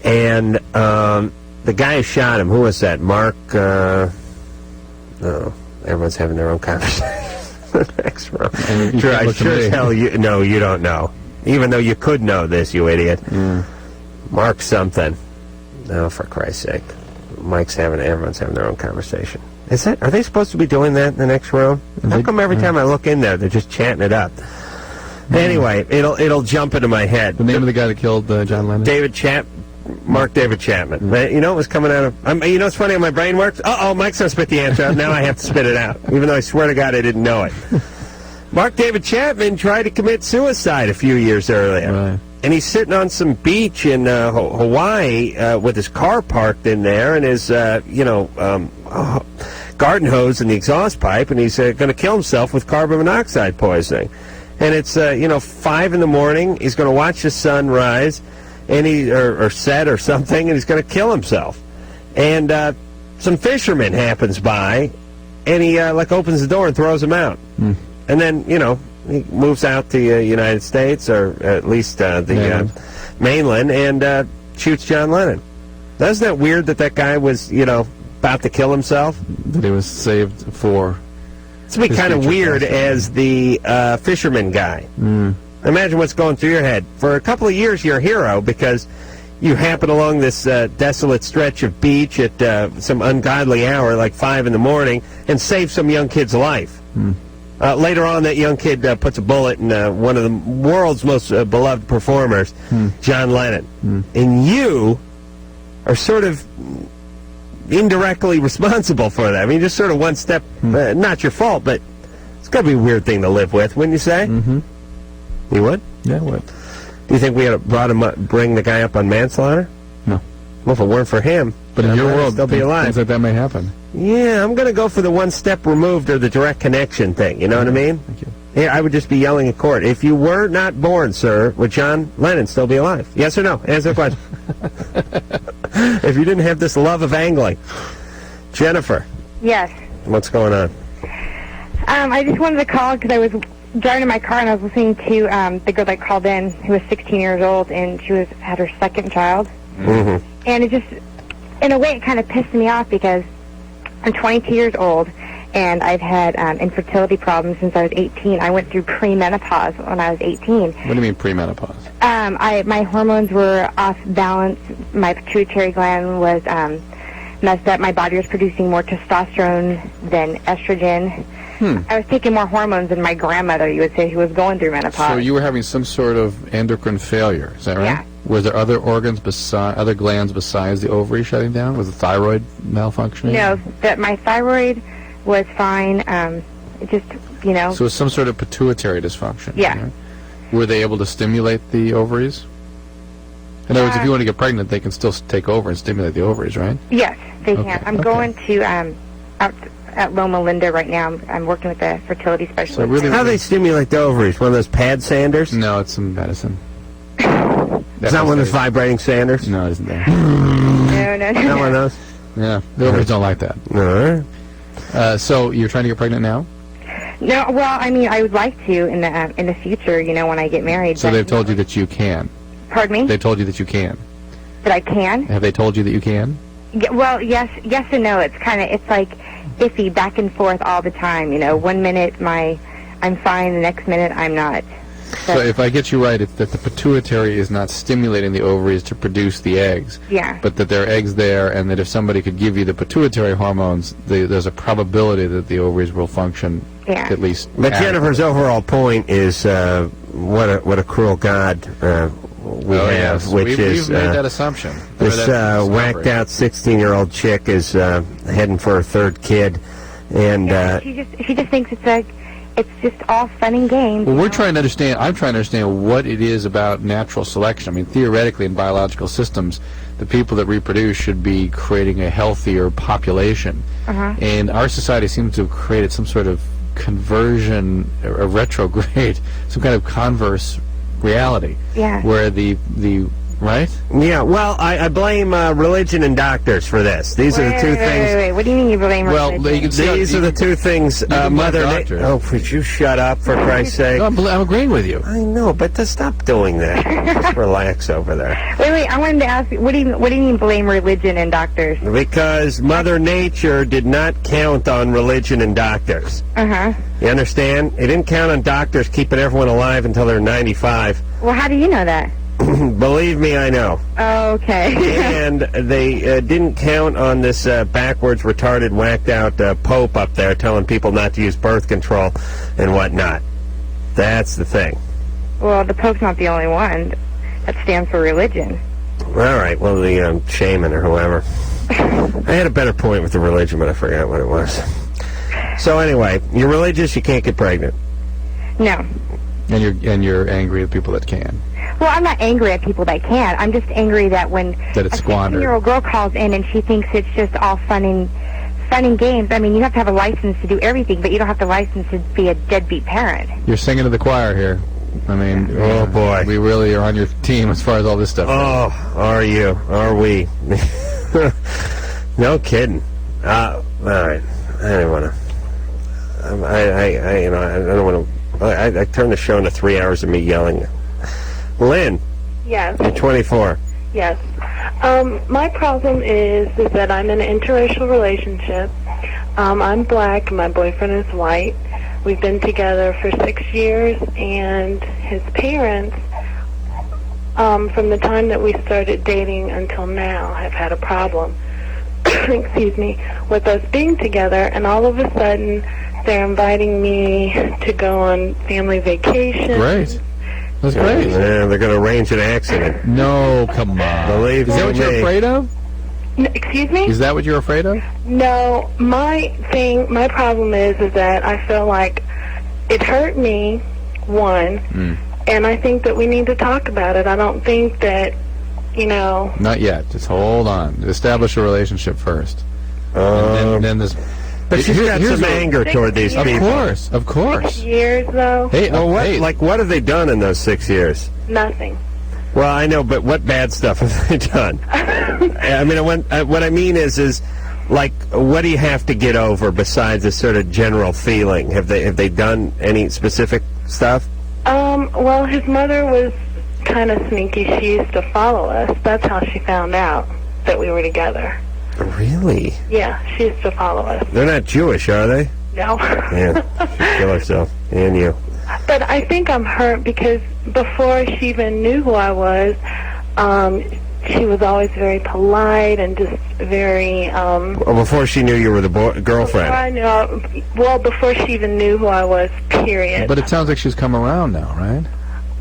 And the guy who shot him, who was that? Mark, everyone's having their own conversation. Next row. Sure as hell you don't know. Even though you could know this, you idiot. Mark something. Oh, for Christ's sake. Everyone's having their own conversation. Are they supposed to be doing that in the next room? How come every time I look in there, they're just chanting it up? Anyway, it'll jump into my head. The name of the guy that killed John Lennon? Mark David Chapman. You know what was coming out of... you know what's funny how my brain works? Mike's going to spit the answer out. Now I have to spit it out, even though I swear to God I didn't know it. Mark David Chapman tried to commit suicide a few years earlier. Right. And he's sitting on some beach in Hawaii with his car parked in there and his, garden hose in the exhaust pipe, and he's going to kill himself with carbon monoxide poisoning. And it's, 5 in the morning. He's going to watch the sun rise, and or set or something, and he's going to kill himself. And some fisherman happens by, and he, opens the door and throws him out. And then, he moves out to the United States, or at least the mainland, and shoots John Lennon. Isn't that weird that guy was, about to kill himself? That he was saved for... It's be kind of weird as the fisherman guy. Imagine what's going through your head. For a couple of years, you're a hero because you happen along this desolate stretch of beach at some ungodly hour, like 5 in the morning, and save some young kid's life. Later on, that young kid puts a bullet in one of the world's most beloved performers, John Lennon. And you are sort of indirectly responsible for that. I mean, just sort of one step, not your fault, but it's got to be a weird thing to live with, wouldn't you say? You would? Yeah, I would. Do you think we had bring the guy up on manslaughter? No. Well, if it weren't for him, but in your world, they'll be alive. Things like that may happen. Yeah, I'm going to go for the one step removed or the direct connection thing. You know what I mean? Thank you. Yeah, I would just be yelling in court. If you were not born, sir, would John Lennon still be alive? Yes or no? Answer the question. If you didn't have this love of angling. Jennifer. Yes. What's going on? I just wanted to call because I was driving in my car and I was listening to the girl that called in who was 16 years old, and she had her second child. And it just, in a way, it kind of pissed me off because I'm 22 years old and I've had infertility problems since I was 18. I went through premenopause when I was 18. What do you mean premenopause? My hormones were off balance. My pituitary gland was messed up. My body was producing more testosterone than estrogen. I was taking more hormones than my grandmother, you would say, who was going through menopause. So you were having some sort of endocrine failure, is that right? Yeah. Was there other organs other glands besides the ovary shutting down? Was the thyroid malfunctioning? No, my thyroid was fine. It just, So it's some sort of pituitary dysfunction. Yeah. Right? Were they able to stimulate the ovaries? In other words, if you want to get pregnant, they can still take over and stimulate the ovaries, right? Yes, they can. Okay, I'm going to out at Loma Linda right now. I'm working with a fertility specialist. So really, how do they stimulate the ovaries? One of those pad sanders? No, it's some medicine. It's not one of those vibrating sanders? No, it isn't there. No. Not one of those? Yeah, the ovaries don't like that. All right. So you're trying to get pregnant now? No, well, I mean, I would like to in the future, when I get married. So they've told you that you can? Pardon me? They told you that you can? That I can? Have they told you that you can? Well, yes and no. It's like iffy, back and forth all the time. 1 minute I'm fine, the next minute I'm not. So if I get you right, it's that the pituitary is not stimulating the ovaries to produce the eggs. Yeah. But that there are eggs there, and that if somebody could give you the pituitary hormones, there's a probability that the ovaries will function at least. But Jennifer's overall point is what a cruel God we have, yes. which we've made that assumption. This whacked out 16-year-old chick is heading for her third kid, and she just thinks it's just all fun and games. Well, I'm trying to understand what it is about natural selection. I mean, theoretically, in biological systems, the people that reproduce should be creating a healthier population. And our society seems to have created some sort of conversion, a retrograde, some kind of converse reality. Yeah. Where the right? Yeah, well, I blame religion and doctors for this. These are the two things. Wait. What do you mean you blame religion? Well, you can see these are the two things. Oh, would you shut up, for Christ's sake? No, I'm agreeing with you. I know, but stop doing that. Just relax over there. Wait. I wanted to ask you, what do you mean blame religion and doctors? Because Mother Nature did not count on religion and doctors. You understand? It didn't count on doctors keeping everyone alive until they're 95. Well, how do you know that? Believe me, I know. Oh, okay. And they didn't count on this backwards, retarded, whacked-out Pope up there telling people not to use birth control and whatnot. That's the thing. Well, the Pope's not the only one. That stands for religion. All right, well, the shaman or whoever. I had a better point with the religion, but I forgot what it was. So anyway, you're religious, you can't get pregnant. No. And you're angry at people that can. Well, I'm not angry at people that can. I'm just angry that when That it's a squandered. 16-year-old girl calls in and she thinks it's just all fun and games. I mean, you have to have a license to do everything, but you don't have the license to be a deadbeat parent. You're singing to the choir here. I mean, Oh, boy. we really are on your team as far as all this stuff. Oh, are you? Are we? No kidding. All right. I don't want to. I don't want to. I turned the show into 3 hours of me yelling. Lynn, Yes, you're 24. yes. My problem is that I'm in an interracial relationship. I'm black, my boyfriend is white. We've been together for 6 years, and his parents, from the time that we started dating until now, have had a problem, excuse me, with us being together, and all of a sudden they're inviting me to go on family vacation. Great. That's great. Yeah, they're going to arrange an accident. No, come on. Believe Is that what me. you're afraid of? Excuse me? Is that what you're afraid of? No, my problem is that I feel like it hurt me, one, and I think that we need to talk about it. I don't think that, Not yet. Just hold on. Establish a relationship first. And then this. But she's got here's some what- anger toward these Of people. course, of 6 course. years, though, Hey, Well, what, hey, what have they done in those 6 years? nothing. Well, I know, but what bad stuff have they done? I mean, what I mean is like, what do you have to get over besides this sort of general feeling? Have they done any specific stuff? Well, his mother was kind of sneaky. She used to follow us. That's how she found out that we were together. Really? Yeah, she used to follow us. They're not Jewish, are they? No. Yeah, she'd kill herself. And you. But I think I'm hurt because before she even knew who I was, she was always very polite and just very, Well, before she knew you were the girlfriend. I know, well, before she even knew who I was, period. But it sounds like she's come around now, right?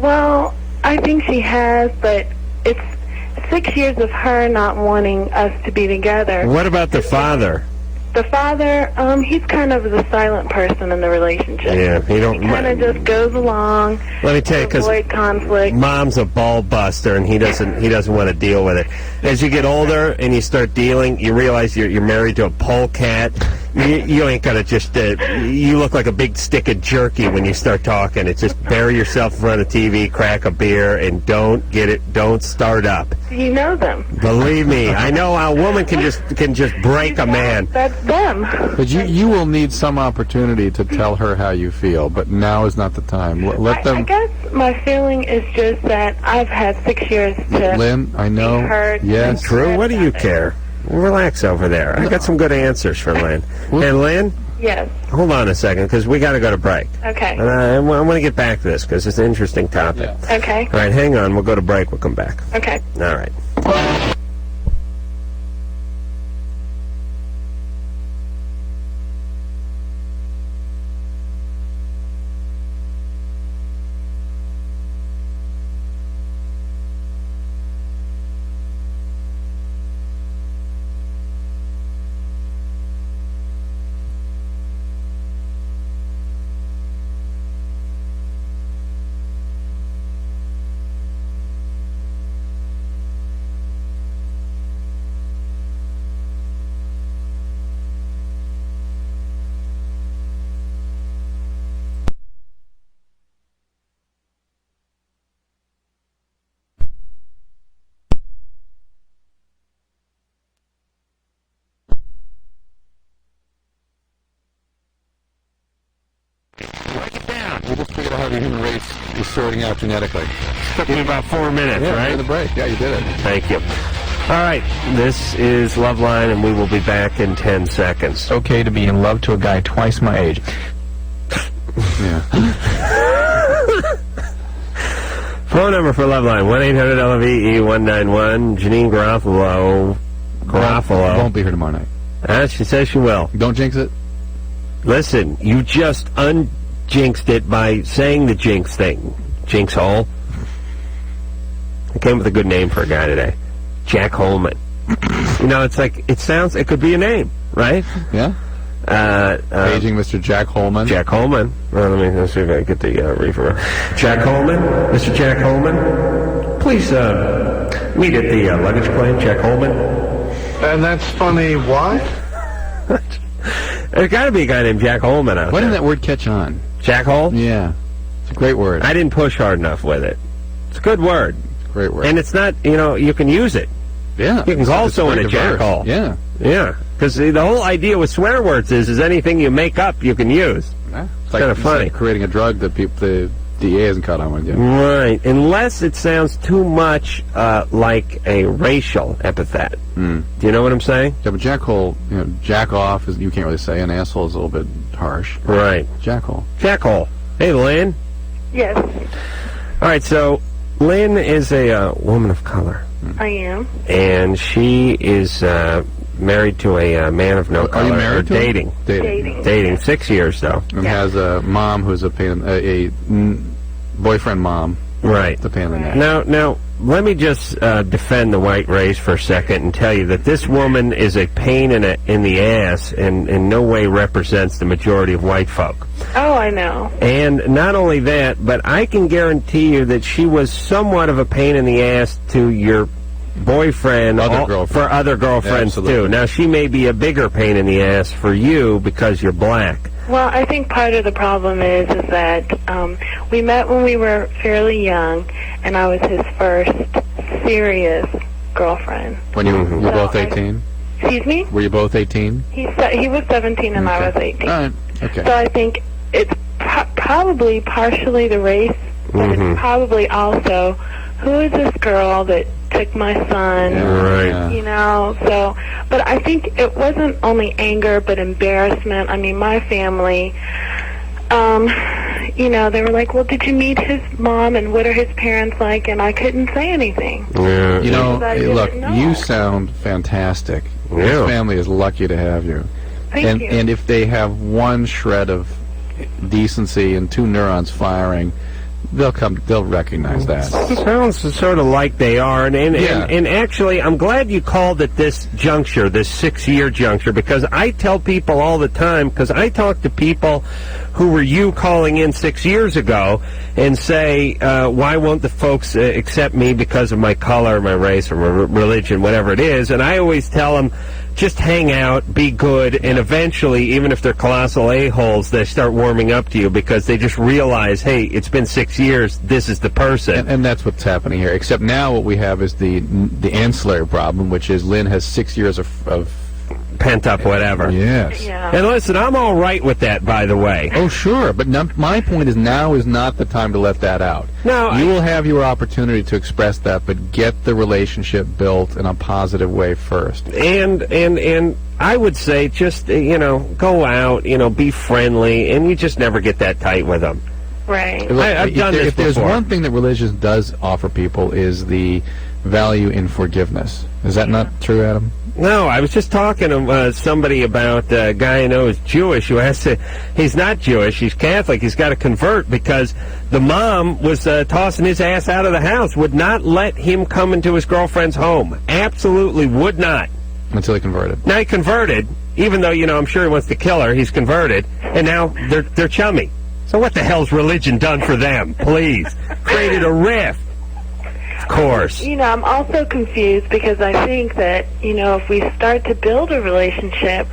Well, I think she has, but it's 6 years of her not wanting us to be together. What about the father? The father, he's kind of the silent person in the relationship. Yeah, he don't. He kind of just goes along. Let me tell you, to because avoid conflict. Mom's a ball buster, and he doesn't want to deal with it. As you get older and you start dealing, you realize you're married to a polecat. You ain't gonna just. You look like a big stick of jerky when you start talking. It's just bury yourself in front of TV, crack a beer, and don't start up. Do you know them? Believe me, I know a woman can just break a man. That's them. But you will need some opportunity to tell her how you feel, but now is not the time. Let I them. guess my feeling is just that I've had 6 years to Lynn, I know. be hurt. Yes. True. What do you care? Relax over there. I got some good answers for Lynn. And Lynn, Yes. hold on a second, because we got to go to break. Okay. And I want to get back to this because it's an interesting topic. Yeah. Okay. All right, hang on. We'll go to break. We'll come back. Okay. All right. We'll just figure out how the human race is sorting out genetically. Took me about 4 minutes, Yeah, right? during the break. Yeah, you did it. Thank you. All right, this is Loveline, and we will be back in 10 seconds. It's okay to be in love to a guy twice my age. Yeah. Phone number for Loveline, 1-800-LOVE-191. Janine Garofalo. Won't be here tomorrow night. She says she will. Don't jinx it. Listen, you just unjinxed it by saying the jinx thing. Jinx hole. I came with a good name for a guy today. Jack Holman. It's like, it could be a name, right? Yeah. Paging Mr. Jack Holman. Jack Holman. Well, let's see if I get the reefer. Jack Holman? Mr. Jack Holman? Please meet at the luggage claim, Jack Holman. And that's funny, why? There's got to be a guy named Jack Holman out there. Why didn't that word catch on? Jack Hole? Yeah. It's a great word. I didn't push hard enough with it. It's a good word. Great word. And it's not, you can use it. Yeah. You can call someone a Jack Hole. Yeah. Yeah. Because the whole idea with swear words is anything you make up, you can use. Yeah. It's kind of funny. Like creating a drug that the DEA hasn't caught on with yet. Right. Unless it sounds too much like a racial epithet. Do you know what I'm saying? Yeah, but Jack Hole, jack off, you can't really say. An asshole is a little bit harsh. Right. Jack Hole. Jack Hole. Hey, Lynn. Yes, All right, so Lynn is a woman of color. I am. And she is married to a man of no color. Are you married to dating? Dating. Dating. 6 years, though. And has a mom who's a boyfriend mom. Right. The pain in the neck. Now, let me just defend the white race for a second and tell you that this woman is a pain in the ass and in no way represents the majority of white folk. Oh, I know. And not only that, but I can guarantee you that she was somewhat of a pain in the ass to your boyfriend for other girlfriends, too. Now, she may be a bigger pain in the ass for you because you're black. Well, I think part of the problem is that we met when we were fairly young, and I was his first serious girlfriend. When you were both 18? Excuse me? Were you both 18? He was 17 and I was 18. All right. Okay. So I think it's probably partially the race, but it's probably also, who is this girl that took my son? Right. So, but I think it wasn't only anger, but embarrassment. I mean, my family, they were like, well, did you meet his mom and what are his parents like? And I couldn't say anything. Yeah. Look, you sound fantastic. Yeah. This family is lucky to have you. Thank you. And if they have one shred of decency and two neurons firing, they'll recognize that. Sounds sort of like they are, and actually, I'm glad you called it this juncture, this 6-year juncture, because I tell people all the time, because I talk to people who were you calling in 6 years ago and say, why won't the folks accept me because of my color, my race, or my religion, whatever it is, and I always tell them, just hang out, be good, and eventually, even if they're colossal a-holes, they start warming up to you because they just realize, hey, it's been 6 years, this is the person. And that's what's happening here. Except now what we have is the ancillary problem, which is Lynn has 6 years of pent-up whatever. Yes. Yeah. And listen, I'm all right with that, by the way. Oh, sure. But my point is now is not the time to let that out. No, you will have your opportunity to express that, but get the relationship built in a positive way first. And I would say just, go out, be friendly, and you just never get that tight with them. Right. Look, I've done this if there's before. one thing that religion does offer people is the value in forgiveness. Is that not true, Adam? No, I was just talking to somebody about a guy I know is Jewish who has to, he's not Jewish, he's Catholic, he's got to convert because the mom was tossing his ass out of the house, would not let him come into his girlfriend's home. Absolutely would not. Until he converted. Now he converted, even though, I'm sure he wants to kill her, he's converted, and now they're chummy. So what the hell's religion done for them? Please. Created a rift. Of course. I'm also confused because I think that, if we start to build a relationship,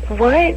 what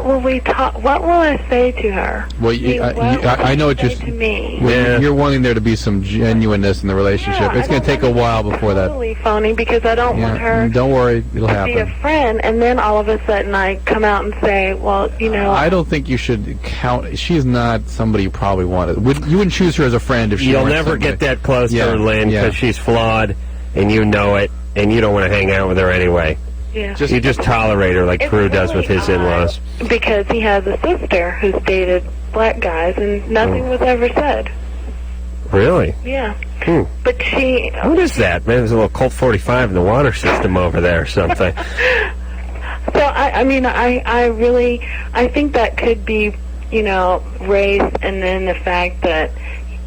will we talk? What will I say to her? Well, I know it just. To me. You're wanting there to be some genuineness in the relationship. It's going to take a while before that. Totally phony because I don't want her. Don't worry, it'll happen. Be a friend, and then all of a sudden I come out and say, well, I don't think you should count. She's not somebody you probably wanted. You wouldn't choose her as a friend if she. You'll weren't never somebody. get that close to her, Lynn, because she's flawed, and you know it, and you don't want to hang out with her anyway. Yeah. You just tolerate her like Prue does with his in-laws. Because he has a sister who's dated black guys, and nothing was ever said. Really? Yeah. But What is that? Man, there's a little Colt 45 in the water system over there or something. So, I think that could be, race, and then the fact that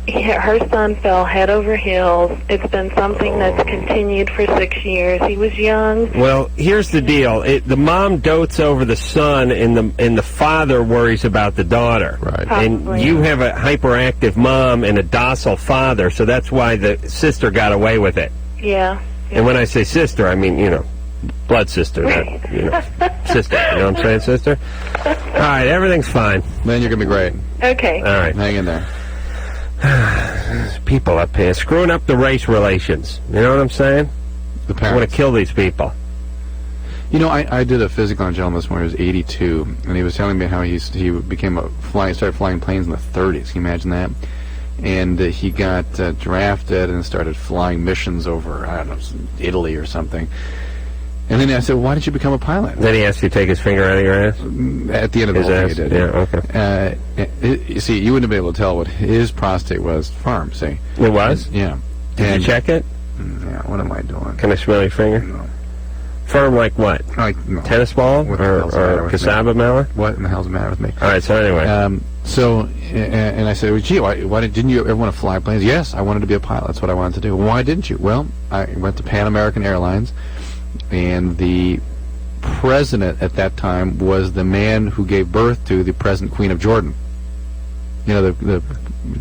her son fell head over heels. It's been something that's continued for 6 years. He was young. Well, here's the deal. The mom dotes over the son, and the father worries about the daughter. Right. And you have a hyperactive mom and a docile father, so that's why the sister got away with it. Yeah. And when I say sister, I mean, blood sister, not, sister. You know what I'm saying, sister? All right, everything's fine. Man, you're going to be great. Okay. All right. Hang in there. People up here screwing up the race relations. You know what I'm saying? The I parents. want to kill these people. I did a physical on a gentleman this morning. He was 82, and he was telling me how he started flying planes in the 30s. Can you imagine that? And he got drafted and started flying missions over, I don't know, Italy or something. And then I said, why did you become a pilot? Then he asked you to take his finger out of your ass? At the end of the whole thing he did. Yeah, okay. You see, you wouldn't have been able to tell what his prostate was firm, see? It was? Yeah. Did you check it? Yeah, what am I doing? Can I smell your finger? No. Firm like what? No. Tennis ball? What the hell's the matter Or with cassava mallet? What in the hell's the matter with me? All right, so anyway. And I said, well, gee, why didn't you ever want to fly planes? Yes, I wanted to be a pilot. That's what I wanted to do. Why didn't you? Well, I went to Pan American Airlines, and the president at that time was the man who gave birth to the present Queen of Jordan. The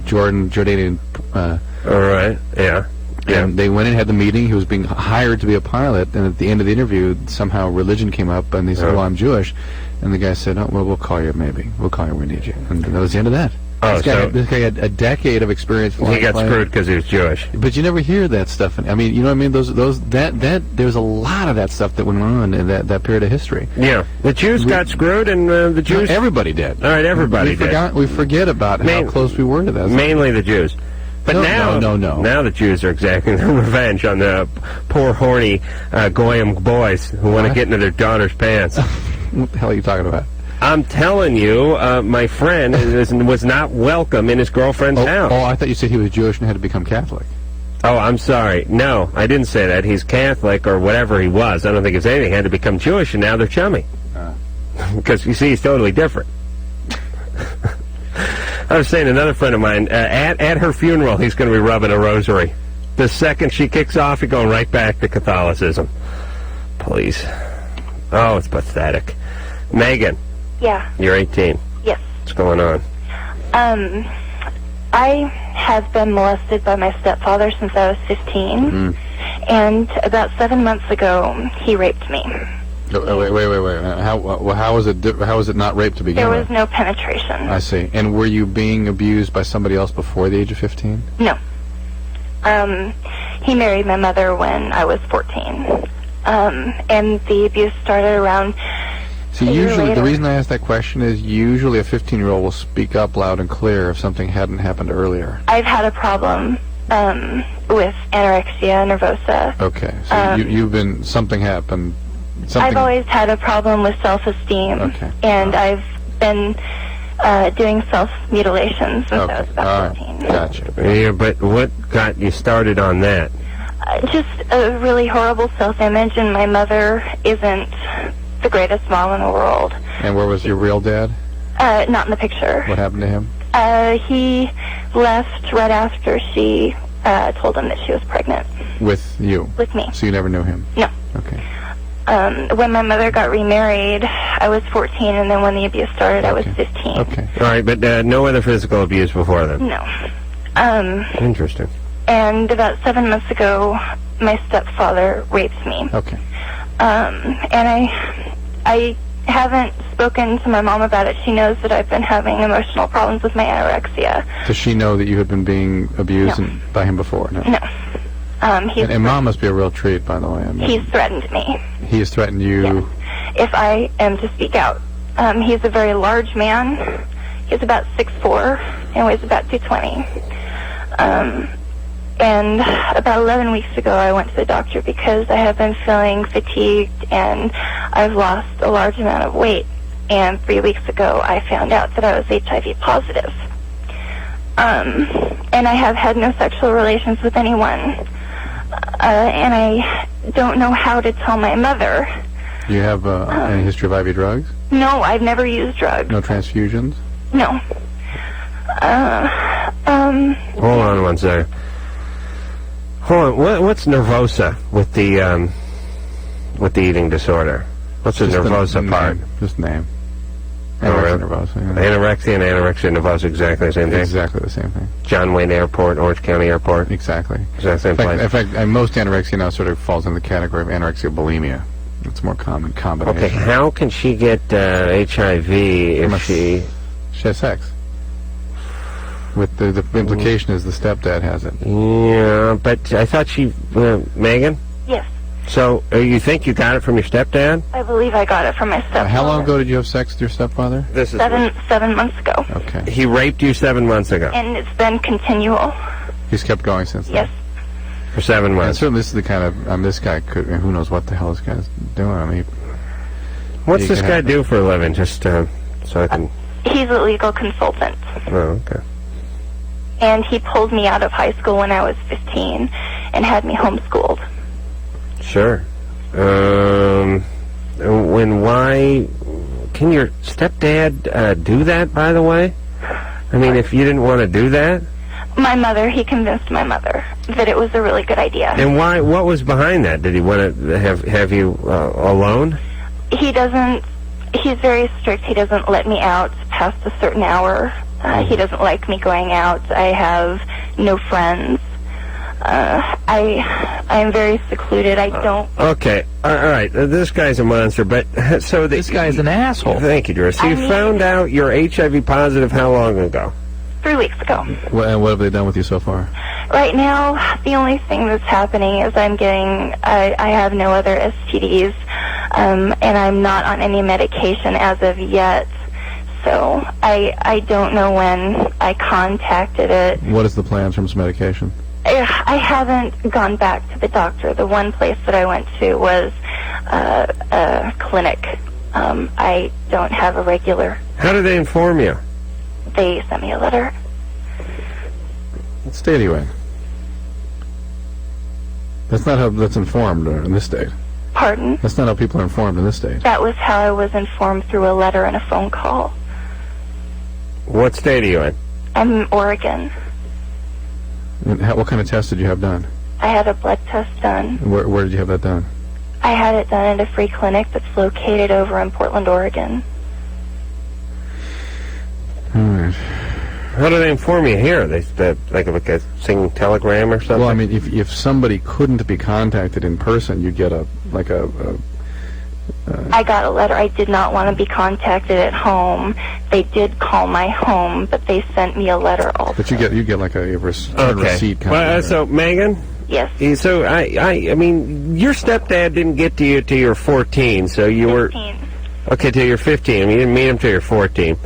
Jordanian. All right, yeah. And they went and had the meeting. He was being hired to be a pilot, and at the end of the interview, somehow religion came up, and they said, well, I'm Jewish. And the guy said, oh, well, we'll call you, maybe. We'll call you when we need you. And that was the end of that. Oh, This guy had a decade of experience flying. He got screwed because he was Jewish. But you never hear that stuff. I mean, you know what I mean? There's a lot of that stuff that went on in that period of history. Yeah. The Jews got screwed, and the Jews... Everybody did. All right, everybody did. We forget about how close we were to that. Mainly the Jews. But no. Now the Jews are exacting their revenge on the poor, horny Goyim boys who want to get into their daughter's pants. What the hell are you talking about? I'm telling you, my friend was not welcome in his girlfriend's house. Oh, I thought you said he was Jewish and had to become Catholic. Oh, I'm sorry. No, I didn't say that. He's Catholic or whatever he was. I don't think it's anything. He had to become Jewish, and now they're chummy. Because, you see, he's totally different. I was saying another friend of mine, at her funeral, he's going to be rubbing a rosary. The second she kicks off, he's going right back to Catholicism. Please. Oh, it's pathetic. Megan. Yeah. You're 18. Yes. What's going on? I have been molested by my stepfather since I was 15, and about 7 months ago, he raped me. Wait. How was it not rape to begin with? There was no penetration. I see. And were you being abused by somebody else before the age of 15? No. He married my mother when I was 14. And the abuse started around... See, usually, the reason I ask that question is usually a 15-year-old will speak up loud and clear if something hadn't happened earlier. I've had a problem with anorexia nervosa. Okay, so you've been... Something happened... I've always had a problem with self-esteem, and I've been doing self-mutilations since I was about 15. Gotcha. Yeah, but what got you started on that? Just a really horrible self-image, and my mother isn't the greatest mom in the world. And where was your real dad? Not in the picture. What happened to him? He left right after she told him that she was pregnant. With you? With me. So you never knew him? No. Okay. When my mother got remarried, I was 14, and then when the abuse started, I was 15. Okay. All right, but no other physical abuse before then? No. Interesting. And about 7 months ago, my stepfather raped me. Okay. And I haven't spoken to my mom about it. She knows that I've been having emotional problems with my anorexia. Does she know that you had been being abused by him before? No. No. And Mom must be a real treat, by the way. I mean, he's threatened me. He has threatened you? Yes. If I am to speak out. He's a very large man. He's about 6'4", and weighs about 220. And about 11 weeks ago, I went to the doctor because I have been feeling fatigued, and I've lost a large amount of weight. And 3 weeks ago, I found out that I was HIV positive. And I have had no sexual relations with anyone. And I don't know how to tell my mother. Do you have any history of IV drugs? No, I've never used drugs. No transfusions? No. Hold on one second. Hold on. What's nervosa with the eating disorder? What's the nervosa part? Just name. Anorexia nervosa. Yeah. Anorexia and anorexia nervosa, exactly the same thing? Exactly the same thing. John Wayne Airport, Orange County Airport? Exactly. Exactly the same place. In fact, most anorexia now sort of falls in the category of anorexia bulimia. It's a more common combination. Okay, how can she get HIV if she has sex? With the implication is the stepdad has it. Yeah, but I thought she... Megan? Yes. So, you think you got it from your stepdad? I believe I got it from my stepfather. How long ago did you have sex with your stepfather? This is 7 months ago. Okay. He raped you 7 months ago? And it's been continual. He's kept going since then? Yes. For 7 months? And certainly this is the kind of... this guy could... who knows what the hell this guy's doing. I mean... What's this guy do for a living? Just so I can... He's a legal consultant. Oh, okay. And he pulled me out of high school when I was 15 and had me homeschooled. Sure. Why... Can your stepdad do that, by the way? I mean, if you didn't want to do that? My mother, he convinced my mother that it was a really good idea. And why? What was behind that? Did he want to have you alone? He doesn't... He's very strict. He doesn't let me out past a certain hour. He doesn't like me going out. I have no friends. I am very secluded. I don't... Okay. All right. This guy's a monster, but... so this guy's an asshole. Thank you, Drew. So you found out you're HIV positive how long ago? 3 weeks ago. And what have they done with you so far? Right now, the only thing that's happening is I'm getting... I have no other STDs, and I'm not on any medication as of yet. So I don't know when I contacted it. What is the plan in terms of medication? I haven't gone back to the doctor. The one place that I went to was a clinic. I don't have a regular. How did they inform you? They sent me a letter. What state are you in? That's not how that's informed in this state. Pardon? That's not how people are informed in this state. That was how I was informed, through a letter and a phone call. What state are you in? I'm in Oregon. And what kind of test did you have done? I had a blood test done. And where did you have that done? I had it done at a free clinic that's located over in Portland, Oregon. All right. How do they inform you here? They like a singing telegram or something? Well, I mean, if somebody couldn't be contacted in person, you'd get I got a letter. I did not want to be contacted at home. They did call my home, but they sent me a letter also. But you get like a receipt kind of. So, Megan? Yes. So, I mean, your stepdad didn't get to you till you were 14, so you 15. were... Okay, till you're 15. I mean, you didn't meet him till you're 14.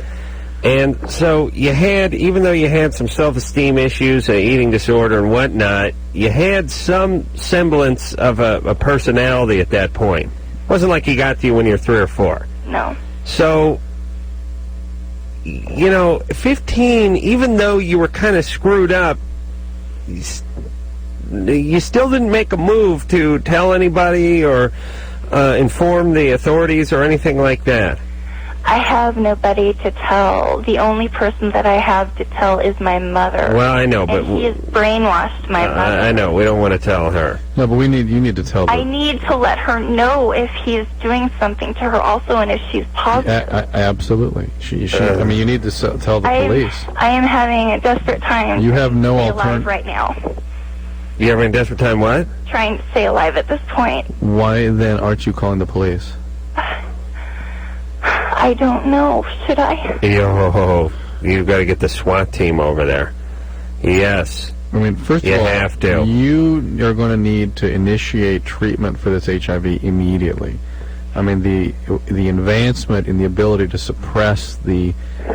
And so you had, even though you had some self-esteem issues, eating disorder and whatnot, you had some semblance of a personality at that point. It wasn't like he got to you when you were 3 or 4. No. So, 15, even though you were kind of screwed up, you still didn't make a move to tell anybody or inform the authorities or anything like that. I have nobody to tell. The only person that I have to tell is my mother. Well, I know, but... And he has brainwashed my mother. I know, we don't want to tell her. No, but you need to tell her. I need to let her know if he's doing something to her also, and if she's positive. Absolutely. I mean, you need to tell the police. I am having a desperate time. You have no stay alternative alive right now. You having a desperate time what? Trying to stay alive at this point. Why then aren't you calling the police? I don't know. Should I? You've got to get the SWAT team over there. Yes. I mean, first of all, you have to. You are going to need to initiate treatment for this HIV immediately. I mean, the advancement in the ability to suppress the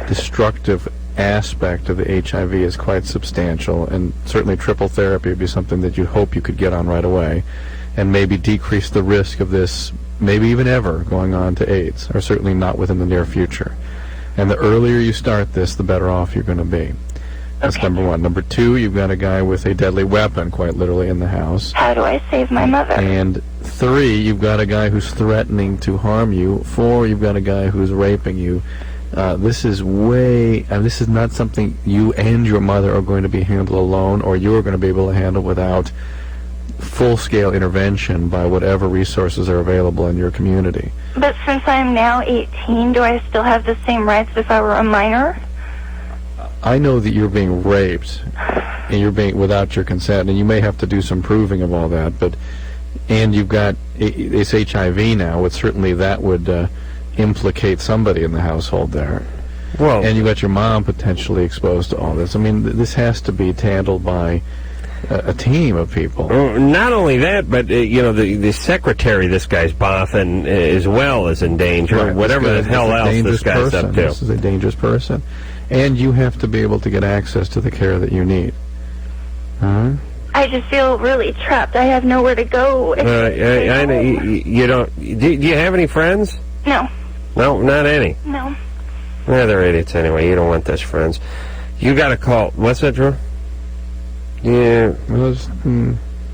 destructive aspect of the HIV is quite substantial, and certainly triple therapy would be something that you hope you could get on right away, and maybe decrease the risk of this, maybe even ever, going on to AIDS, or certainly not within the near future. And the earlier you start this, the better off you're going to be. That's number one. Number two, you've got a guy with a deadly weapon, quite literally, in the house. How do I save my mother? And three, you've got a guy who's threatening to harm you. Four, you've got a guy who's raping you. This is this is not something you and your mother are going to be handled alone, or you are going to be able to handle without full-scale intervention by whatever resources are available in your community. But since I'm now 18, do I still have the same rights as if I were a minor? I know that you're being raped, and you're being without your consent, and you may have to do some proving of all that, and you've got, it's HIV now, but certainly that would implicate somebody in the household there. Well, and you've got your mom potentially exposed to all this. I mean, this has to be handled by a team of people. Not only that, but the secretary this guy's boffing as well is in danger. Right. Whatever the hell else this guy's up to. This is a dangerous person. And you have to be able to get access to the care that you need. I just feel really trapped. I have nowhere to go. I know you don't. Do you have any friends? No. No, not any. No. They're idiots anyway. You don't want those friends. You got to call. What's that, Drew? Yeah.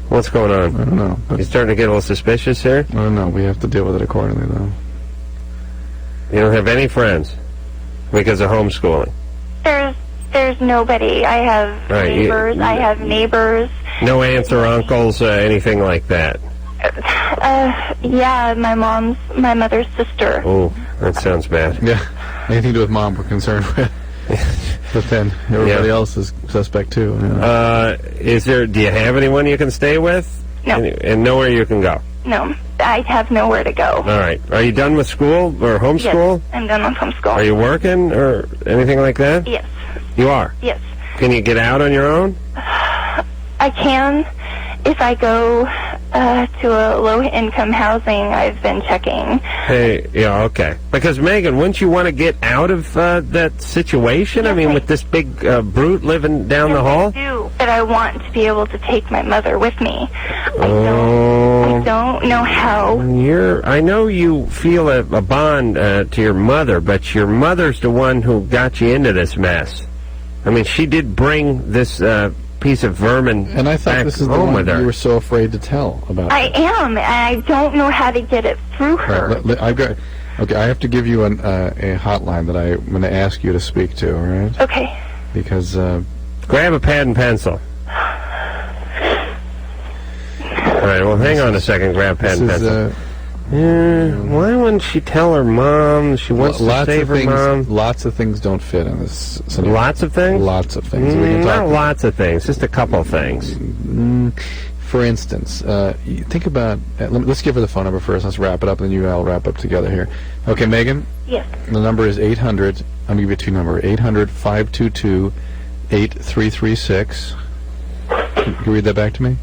What's going on? I don't know. You starting to get a little suspicious here? I don't know. We have to deal with it accordingly, though. You don't have any friends because of homeschooling? There's nobody. I have neighbors. I have neighbors. No aunts or uncles, anything like that? Yeah, my mother's sister. Oh, that sounds bad. Yeah, anything to do with mom we're concerned with. But then everybody else is suspect too. Do you have anyone you can stay with? No. And nowhere you can go? No, I have nowhere to go. All right. Are you done with school or homeschool? Yes, I'm done with homeschool. Are you working or anything like that? Yes. You are? Yes. Can you get out on your own? I can if I go to a low-income housing. I've been checking. Hey, yeah, okay. Because, Megan, wouldn't you want to get out of that situation? Yes, with this big brute living down the hall? I do, but I want to be able to take my mother with me. I don't know how. I know you feel a bond to your mother, but your mother's the one who got you into this mess. I mean, she did bring this piece of vermin and I thought back this is the home one with her. You were so afraid to tell about. I am, and I don't know how to get it through her. Right, I have to give you a hotline that I'm going to ask you to speak to, all right? Okay. Because... grab a pad and pencil. All right, well, hang on a second. Grab a pad and pencil. Why wouldn't she tell her mom she wants to save her mom? Lots of things don't fit in this scenario. Lots of things? Lots of things. Not lots of things, just a couple of things. For instance, think about... let's give her the phone number first. Let's wrap it up, and then you and I will wrap up together here. Okay, Megan? Yes. The number is 800... I'm going to give you two numbers. 800-522-8336. Can you read that back to me?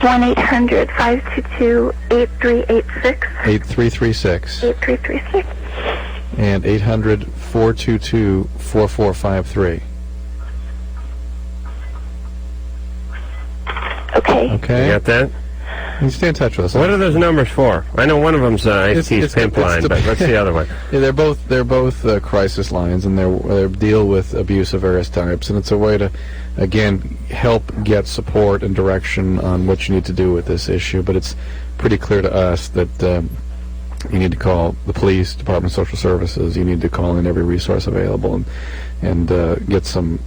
1-800-522-8386. 8336. 8336. And 800-422-4453. Okay. Okay. You got that? You stay in touch with us. What are those numbers for? I know one of them's IT's pimp line, but what's the other one? Yeah, they're both crisis lines, and they deal with abuse of various types, and it's a way to, again, help get support and direction on what you need to do with this issue. But it's pretty clear to us that you need to call the police, Department of Social Services. You need to call in every resource available and get some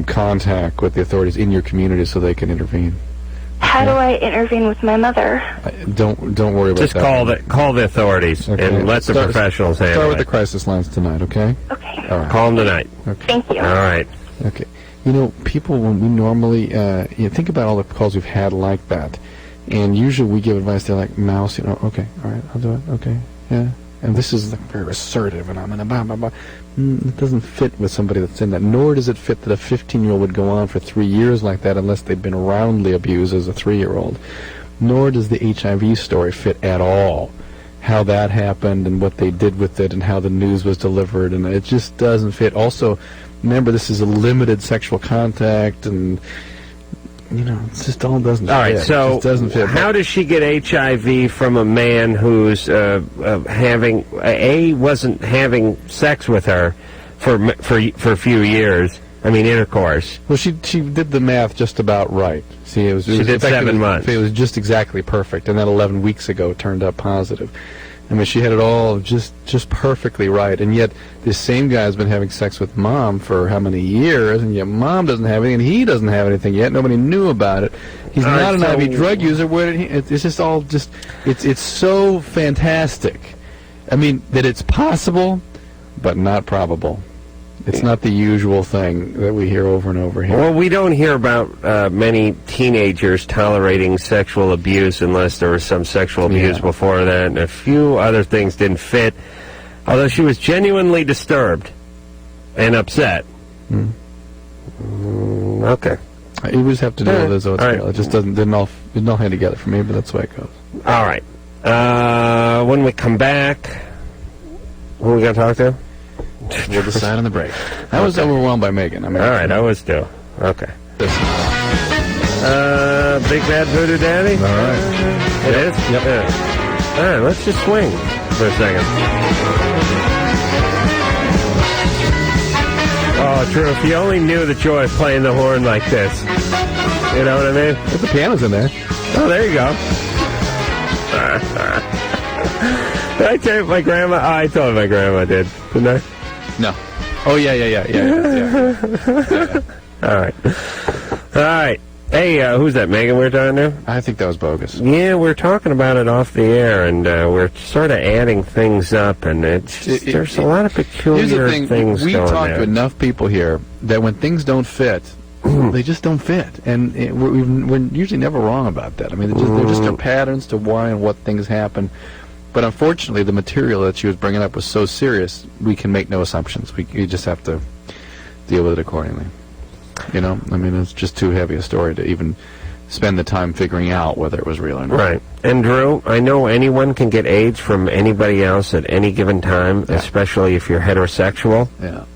contact with the authorities in your community so they can intervene. How do I intervene with my mother? Don't worry about that. Just call the authorities and let the professionals handle it. Start with the crisis lines tonight, okay? Okay. All right. Call them tonight. Okay. Thank you. All right. Okay. People, when we normally, think about all the calls we've had like that, and usually we give advice, they're like, mouse, okay, all right, I'll do it, okay, yeah. And this is like very assertive, and I'm in a blah, blah, blah. It doesn't fit with somebody that's in that, nor does it fit that a 15-year-old would go on for 3 years like that unless they've been roundly abused as a 3-year-old. Nor does the HIV story fit at all, how that happened and what they did with it and how the news was delivered, and it just doesn't fit. Also, remember, this is a limited sexual contact, and it just all doesn't fit. All right, so it just doesn't fit. How does she get HIV from a man who's wasn't having sex with her for a few years, I mean, intercourse. Well, she did the math just about right. See, She did 7 months. It was just exactly perfect, and then 11 weeks ago turned up positive. I mean, she had it all just perfectly right, and yet this same guy has been having sex with Mom for how many years, and yet Mom doesn't have anything, and he doesn't have anything yet. Nobody knew about it. He's not an IV drug user. Where did he? It's just all just. It's so fantastic. I mean, that it's possible, but not probable. It's not the usual thing that we hear over and over here. Well, we don't hear about many teenagers tolerating sexual abuse unless there was some sexual abuse before that, and a few other things didn't fit, although she was genuinely disturbed and upset. Okay. You just have to deal with it, so it's real. It just didn't all hang together for me, but that's the way it goes. All right. When we come back, who are we going to talk to? We'll decide on the break. I was overwhelmed by Megan. I mean, all right, I was too. Okay. Big Bad Voodoo Daddy? All right. It is? Yep. Yeah. All right, let's just swing for a second. Oh, Drew, if you only knew the joy of playing the horn like this. You know what I mean? But the piano's in there. Oh, there you go. Did I tell you my grandma? Oh, I told my grandma did, didn't I? No. Oh, yeah. All right. Hey, who's that, Megan we're talking to? I think that was bogus. Yeah, we're talking about it off the air, and we're sort of adding things up, and there's a lot of peculiar Here's the thing, things we going talk there. to enough people here that when things don't fit, they just don't fit. And we're usually never wrong about that. I mean, there just are patterns to why and what things happen. But unfortunately, the material that she was bringing up was so serious, we can make no assumptions. You just have to deal with it accordingly. You know, I mean, it's just too heavy a story to even spend the time figuring out whether it was real or not. Right. And Drew, I know anyone can get AIDS from anybody else at any given time, especially if you're heterosexual. Yeah.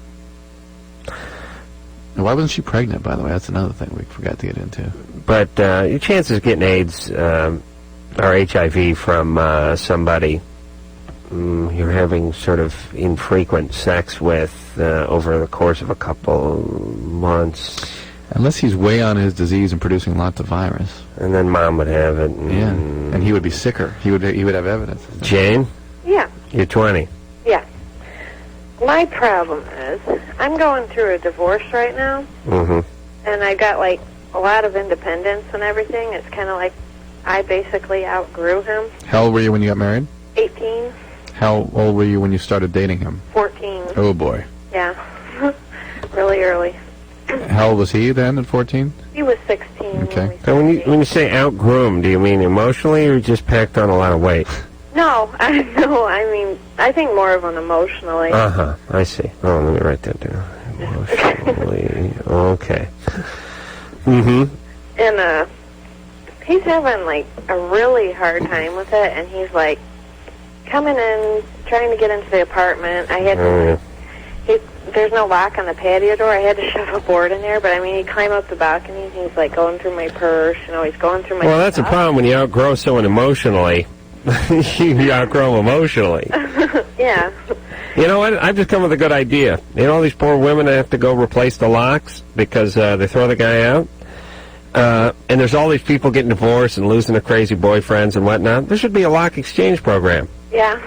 And why wasn't she pregnant, by the way? That's another thing we forgot to get into. But your chances of getting AIDS or HIV from somebody you're having sort of infrequent sex with over the course of a couple months. Unless he's way on his disease and producing lots of virus. And then Mom would have it. And he would be sicker. He would have evidence. Jane? Yeah. You're 20. Yeah. My problem is I'm going through a divorce right now. Mm-hmm. And I got, like, a lot of independence and everything. It's kind of like I basically outgrew him. How old were you when you got married? 18. How old were you when you started dating him? 14. Oh, boy. Yeah. Really early. How old was he then at 14? He was 16. Okay. So when you say outgroomed, do you mean emotionally or just packed on a lot of weight? No, I mean, I think more of an emotionally. Uh-huh. I see. Oh, let me write that down. Emotionally. Okay. Mm-hmm. And, he's having, like, a really hard time with it, and he's, like, coming in, trying to get into the apartment. I had to, there's no lock on the patio door. I had to shove a board in there, but, I mean, he'd climb up the balcony, and he's, like, going through my purse, you know, he's going through my Well, that's a stuff. problem when you outgrow someone emotionally. You outgrow them emotionally. Yeah. You know what? I've just come with a good idea. You know all these poor women that have to go replace the locks because they throw the guy out? And there's all these people getting divorced and losing their crazy boyfriends and whatnot. There should be a lock exchange program. Yeah.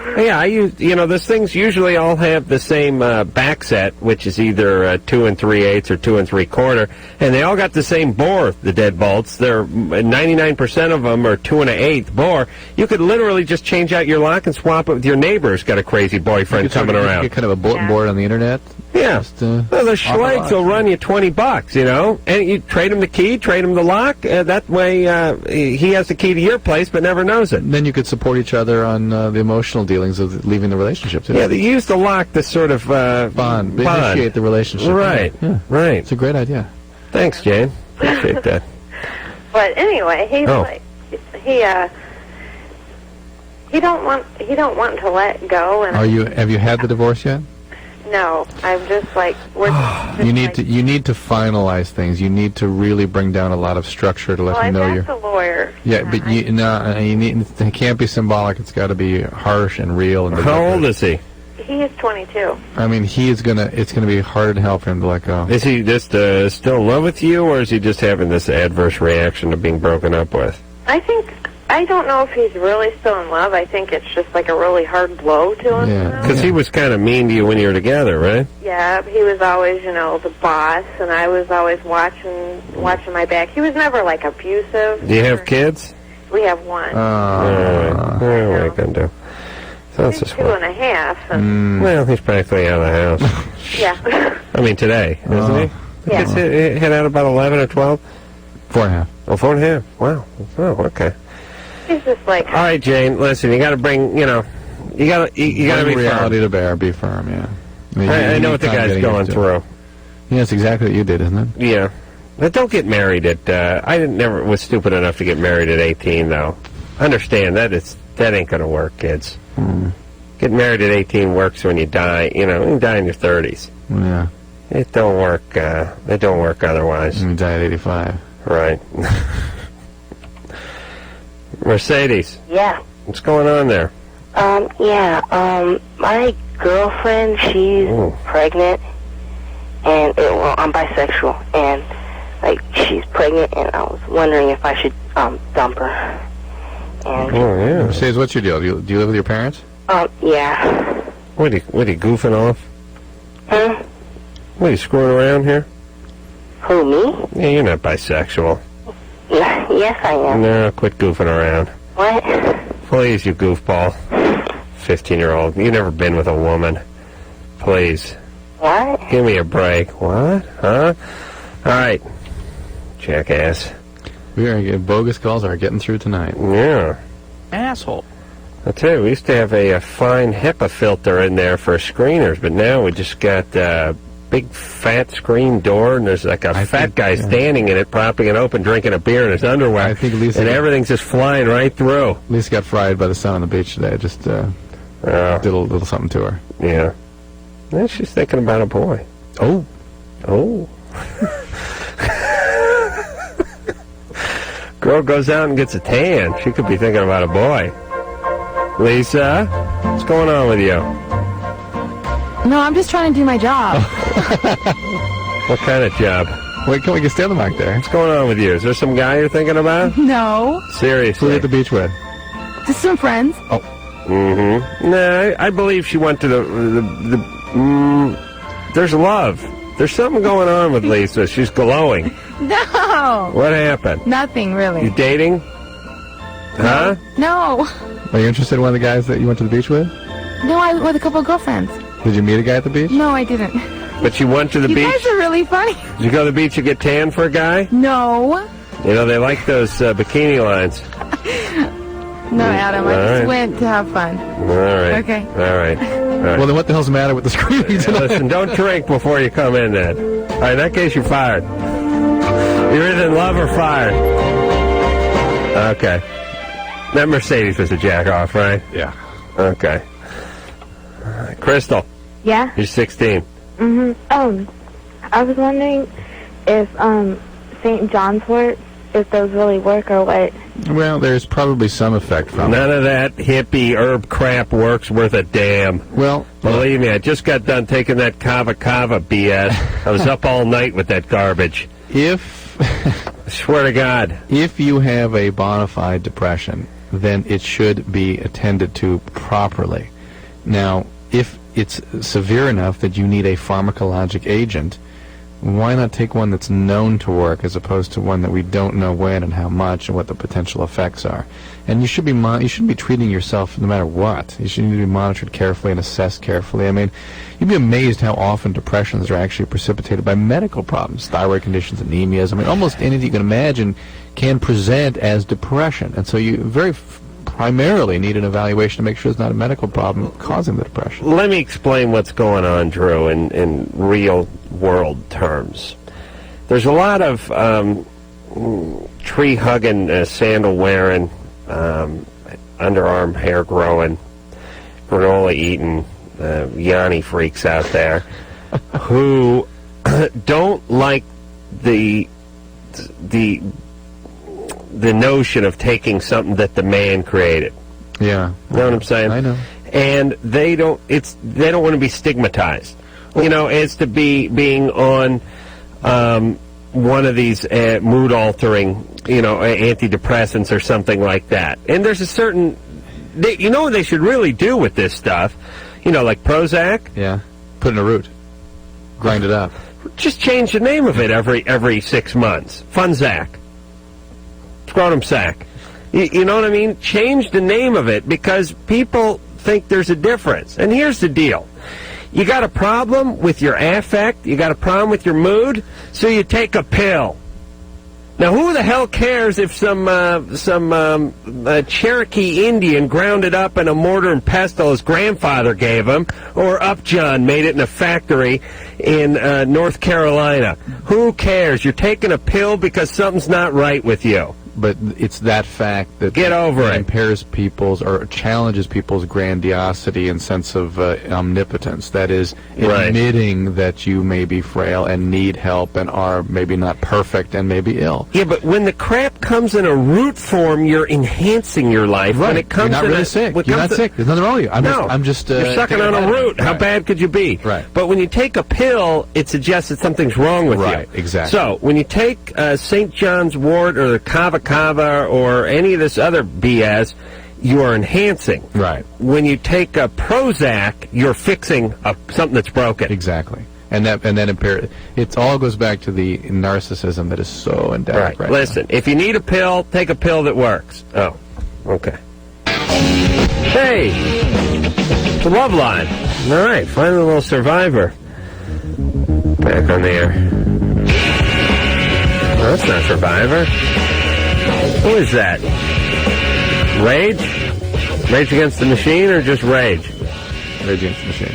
Yeah, those things usually all have the same back set, which is either 2 3/8 or 2 3/4, and they all got the same bore, the deadbolts. They're 99% of them are 2 1/8 bore. You could literally just change out your lock and swap it with your neighbor's got a crazy boyfriend coming around. Get kind of a bulletin board on the internet. Yeah. Just, well, the schlegs will run you $20, you know, and you trade him the key, trade him the lock. That way, he has the key to your place, but never knows it. And then you could support each other on the emotional dealings of leaving the relationship, too. Yeah, they use the lock to sort of bond, initiate the relationship. Right, right. It's a great idea. Thanks, Jane. Appreciate that. But anyway, he's like, he don't want to let go. And Have you had the divorce yet? No, I'm just like you need to finalize things. You need to really bring down a lot of structure to let him know I've you're. asked a lawyer. Yeah, but you need. It can't be symbolic. It's got to be harsh and real. And How old is he? He is 22. I mean, it's gonna be hard to help him to let go. Is he just still in love with you, or is he just having this adverse reaction to being broken up with? I don't know if he's really still in love. I think it's just like a really hard blow to him. Yeah, because he was kind of mean to you when you were together, right? Yeah, he was always, the boss, and I was always watching my back. He was never, like, abusive. Do you have kids? We have one. What are you going to do? Sounds He's 2.5. And Well, he's practically out of the house. Yeah. I mean, today, isn't he? Yeah. Gets hit out about 11 or 12? 4.5. Oh, 4.5. Wow. Oh, okay. He's just like... All right, Jane, listen, you got to bring, you got to be reality firm. to bear, be firm, yeah. I know what the guy's going through. Yeah, that's exactly what you did, isn't it? Yeah. But don't get married at, I never was stupid enough to get married at 18, though. Understand, that ain't going to work, kids. Getting married at 18 works when you die, when you die in your 30s. Yeah. It don't work, it don't work otherwise. You die at 85. Right. Mercedes. Yeah. What's going on there? My girlfriend, she's pregnant, and I'm bisexual, and she's pregnant, and I was wondering if I should dump her. And yeah. Mercedes, what's your deal? Do you live with your parents? Yeah. What are you goofing off? Huh? What are you screwing around here? Who, me? Yeah, you're not bisexual. Yes, I am. No, quit goofing around. What? Please, you goofball. 15-year-old. You've never been with a woman. Please. What? Give me a break. What? Huh? All right. Jackass. We are getting bogus calls are getting through tonight. Yeah. Asshole. I tell you, we used to have a fine HEPA filter in there for screeners, but now we just got a big fat screen door, and there's like a fat guy standing in it, propping it open, drinking a beer in his underwear. I think Lisa and everything's just flying right through. Lisa got fried by the sun on the beach today. Just did a little something to her. Yeah. Yeah, she's thinking about a boy. Oh. Girl goes out and gets a tan. She could be thinking about a boy. Lisa, what's going on with you? No, I'm just trying to do my job. What kind of job? Wait, can we get stay on the mic there? What's going on with you? Is there some guy you're thinking about? No. Seriously? Who are you at the beach with? Just some friends. Oh. Mm-hmm. No, I believe she went to there's love. There's something going on with Lisa. She's glowing. No. What happened? Nothing, really. You dating? Huh? No. Are you interested in one of the guys that you went to the beach with? No, I with a couple of girlfriends. Did you meet a guy at the beach? No, I didn't. But you went to the You beach? guys are really funny. Did you go to the beach and get tan for a guy? No. They like those bikini lines. No, Adam, I just went to have fun. All right. Okay. All right. Well, then what the hell's the matter with the screening tonight? Listen, don't drink before you come in then. All right, in that case, you're fired. You're either in love or fired. Okay. That Mercedes was a jack-off, right? Yeah. Okay. Crystal. Yeah? You're 16. Mm-hmm. I was wondering if, St. John's wort, if those really work or what. Well, there's probably some effect from it. None of that hippie herb crap works worth a damn. Well, believe me, I just got done taking that kava BS. I was up all night with that garbage. I swear to God. If you have a bona fide depression, then it should be attended to properly. Now, if it's severe enough that you need a pharmacologic agent, why not take one that's known to work as opposed to one that we don't know when and how much and what the potential effects are? And you should be you shouldn't be treating yourself no matter what. You should need to be monitored carefully and assessed carefully. I mean, you'd be amazed how often depressions are actually precipitated by medical problems, thyroid conditions, anemias. I mean, almost anything you can imagine can present as depression. And so you primarily need an evaluation to make sure it's not a medical problem causing the depression. Let me explain what's going on, Drew, in real-world terms. There's a lot of tree-hugging, sandal-wearing, underarm hair-growing, granola-eating, Yanni freaks out there who don't like the notion of taking something that the man created. Yeah. You know what I'm saying? I know. and they don't want to be stigmatized, as to being on one of these mood-altering, antidepressants or something like that. And there's a certain, what they should really do with this stuff, like Prozac. Yeah, put in a root, grind it up. Just change the name of it every 6 months. Funzac. Scrotum sac. You know what I mean? Change the name of it because people think there's a difference. And here's the deal. You got a problem with your affect, you got a problem with your mood, so you take a pill. Now, who the hell cares if some Cherokee Indian ground it up in a mortar and pestle his grandfather gave him, or Upjohn made it in a factory in North Carolina? Who cares? You're taking a pill because something's not right with you. But it's that fact that get over it. Impairs people's or challenges people's grandiosity and sense of omnipotence. That is admitting that you may be frail and need help and are maybe not perfect and maybe ill. Yeah, but when the crap comes in a root form, you're enhancing your life. Right. When it comes you're not really sick. You're not sick. There's nothing wrong with you. I'm just you're sucking on a root. How bad could you be? Right. But when you take a pill, it suggests that something's wrong with you. Right. Exactly. So when you take St. John's Wort or the Kava or any of this other BS, you are enhancing. Right. When you take a Prozac, you're fixing something that's broken. Exactly. And then it all goes back to the narcissism that is so endemic right Listen, now. If you need a pill, take a pill that works. Oh, okay. Hey, it's a Loveline. All right, finally a little Survivor. Back on the air. No, that's not Survivor. Who is that? Rage? Rage Against the Machine or just Rage? Rage Against the Machine.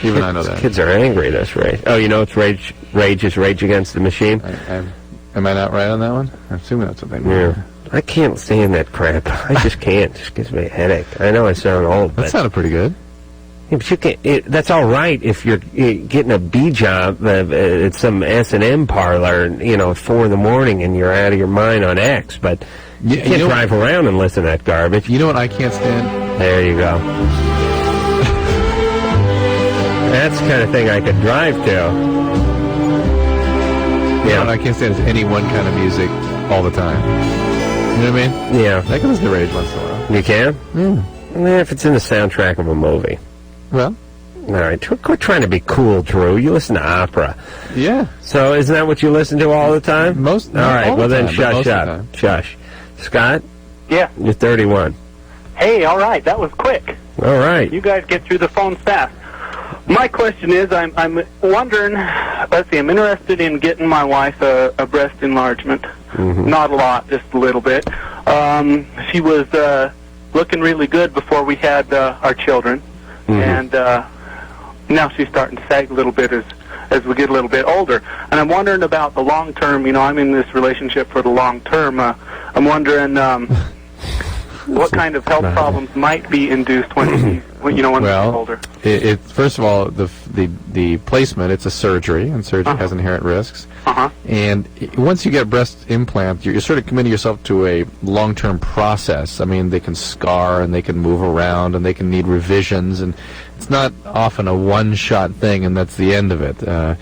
Even I know that. Kids are angry, that's Rage. Oh, it's Rage. Rage is Rage Against the Machine? Am I not right on that one? I'm assuming that's what they mean. Yeah. I can't stand that crap. I just can't. It just gives me a headache. I know I sound old, but... That sounded pretty good. Yeah, but you can't, that's all right if you're getting a B job at some S&M parlor, at 4 in the morning and you're out of your mind on X, but you can't drive around and listen to that garbage. You know what I can't stand? There you go. That's the kind of thing I could drive to. You know what I can't stand is any one kind of music all the time. You know what I mean? Yeah. I can listen to Rage once in a while. You can? Yeah. If it's in the soundtrack of a movie. Well, all right. Quit trying to be cool, Drew. You listen to opera. Yeah. So isn't that what you listen to all the time? All right. Well, then shush up. The Shush. Scott? Yeah. You're 31. Hey, all right. That was quick. All right. You guys get through the phone fast. My question is, I'm wondering, let's see, I'm interested in getting my wife a breast enlargement. Mm-hmm. Not a lot, just a little bit. She was looking really good before we had our children. Mm-hmm. And now she's starting to sag a little bit as we get a little bit older. And I'm wondering about the long term. I'm in this relationship for the long term. I'm wondering what kind of health problems might be induced when we get older. First of all, the placement, it's a surgery, and surgery has inherent risks. And once you get breast implants, you're sort of committing yourself to a long-term process. I mean, they can scar, and they can move around, and they can need revisions, and it's not often a one-shot thing, and that's the end of it.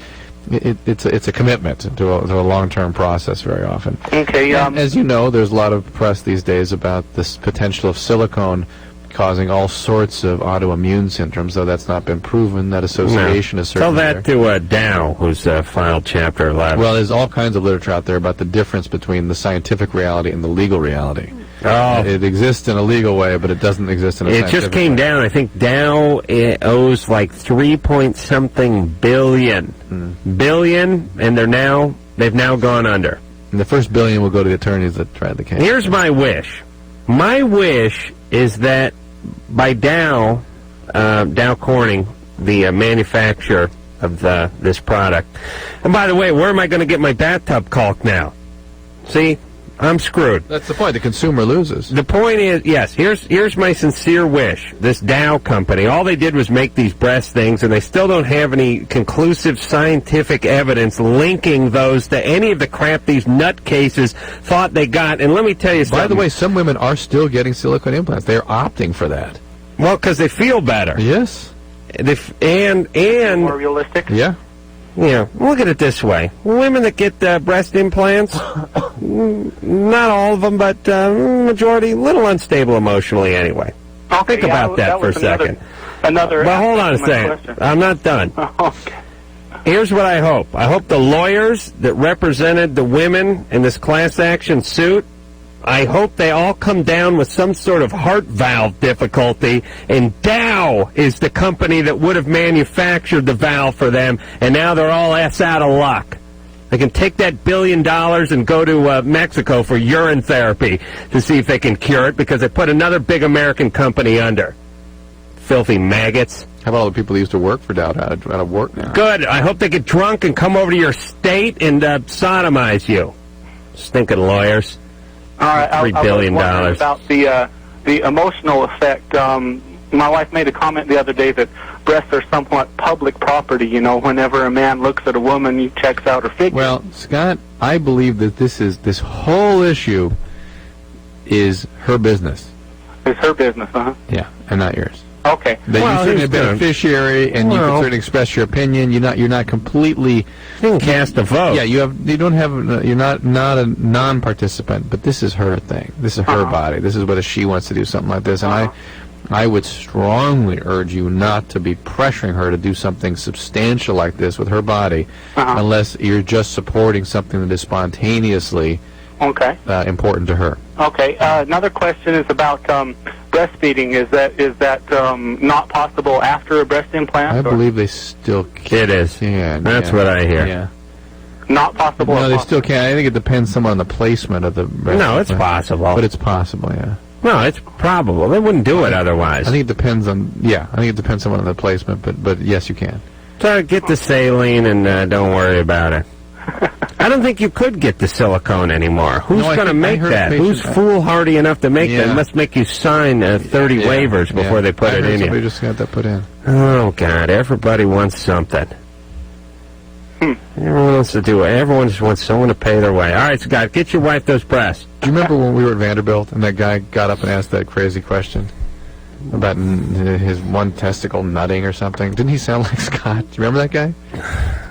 It's a commitment to a long-term process very often. Okay. And as you know, there's a lot of press these days about this potential of silicone causing all sorts of autoimmune syndromes, though that's not been proven. That association is certainly Tell that to Dow, who's filed Chapter 11. Well, there's all kinds of literature out there about the difference between the scientific reality and the legal reality. Oh. It exists in a legal way, but it doesn't exist in a scientific way. It just came down. I think Dow owes like 3-point-something billion. Billion, and they've now gone under. And the first billion will go to the attorneys that tried the case. Here's my wish. My wish is that by Dow Corning, the manufacturer of this product. And by the way, where am I going to get my bathtub caulk now? See, I'm screwed. That's the point. The consumer loses. The point is, yes, here's my sincere wish. This Dow company, all they did was make these breast things, and they still don't have any conclusive scientific evidence linking those to any of the crap these nutcases thought they got. And let me tell you something. By the way, some women are still getting silicone implants. They're opting for that. Well, because they feel better. Yes. And more realistic. Yeah. Yeah, look at it this way. Women that get breast implants, not all of them, but majority, a little unstable emotionally anyway. Okay, Think about that for a second. Another. Well, hold on a second. question. I'm not done. Okay. Here's what I hope. I hope the lawyers that represented the women in this class action suit, I hope they all come down with some sort of heart valve difficulty, and Dow is the company that would have manufactured the valve for them, and now they're all ass out of luck. They can take that $1 billion and go to Mexico for urine therapy to see if they can cure it, because they put another big American company under. Filthy maggots. How about all the people that used to work for Dow out of work now? Good. I hope they get drunk and come over to your state and sodomize you. Stinking lawyers. All right, $3 billion. I was wondering about the emotional effect. My wife made a comment the other day that breasts are somewhat public property. You know, whenever a man looks at a woman, he checks out her figure. Well, Scott, I believe that this whole issue is her business. It's her business, Yeah, and not yours. Okay. That you're certainly a beneficiary, and you can certainly express your opinion. You're not completely. You can cast a vote. Yeah, you're not a non-participant, but this is her thing. This is her body. This is whether she wants to do something like this, and I would strongly urge you not to be pressuring her to do something substantial like this with her body, unless you're just supporting something that is spontaneously important to her. Okay. Another question is about breastfeeding. Is that not possible after a breast implant? I believe they still can. It is. That's what I hear. Yeah. Not possible. No, they still can. I think it depends some on the placement of the breast. No, it's possible. But it's possible, yeah. No, it's probable. They wouldn't do it otherwise. I think it depends on, I think it depends somewhat on the placement, but yes, you can. So get the saline and don't worry about it. I don't think you could get the silicone anymore. Who's going to make that? Who's foolhardy enough to make that? It must make you sign 30 waivers before they put it in you. Somebody just got that put in. Oh, God. Everybody wants something. Everyone wants to do it. Everyone just wants someone to pay their way. All right, Scott, get your wife those breasts. Do you remember when we were at Vanderbilt and that guy got up and asked that crazy question about his one testicle nutting or something? Didn't he sound like Scott? Do you remember that guy?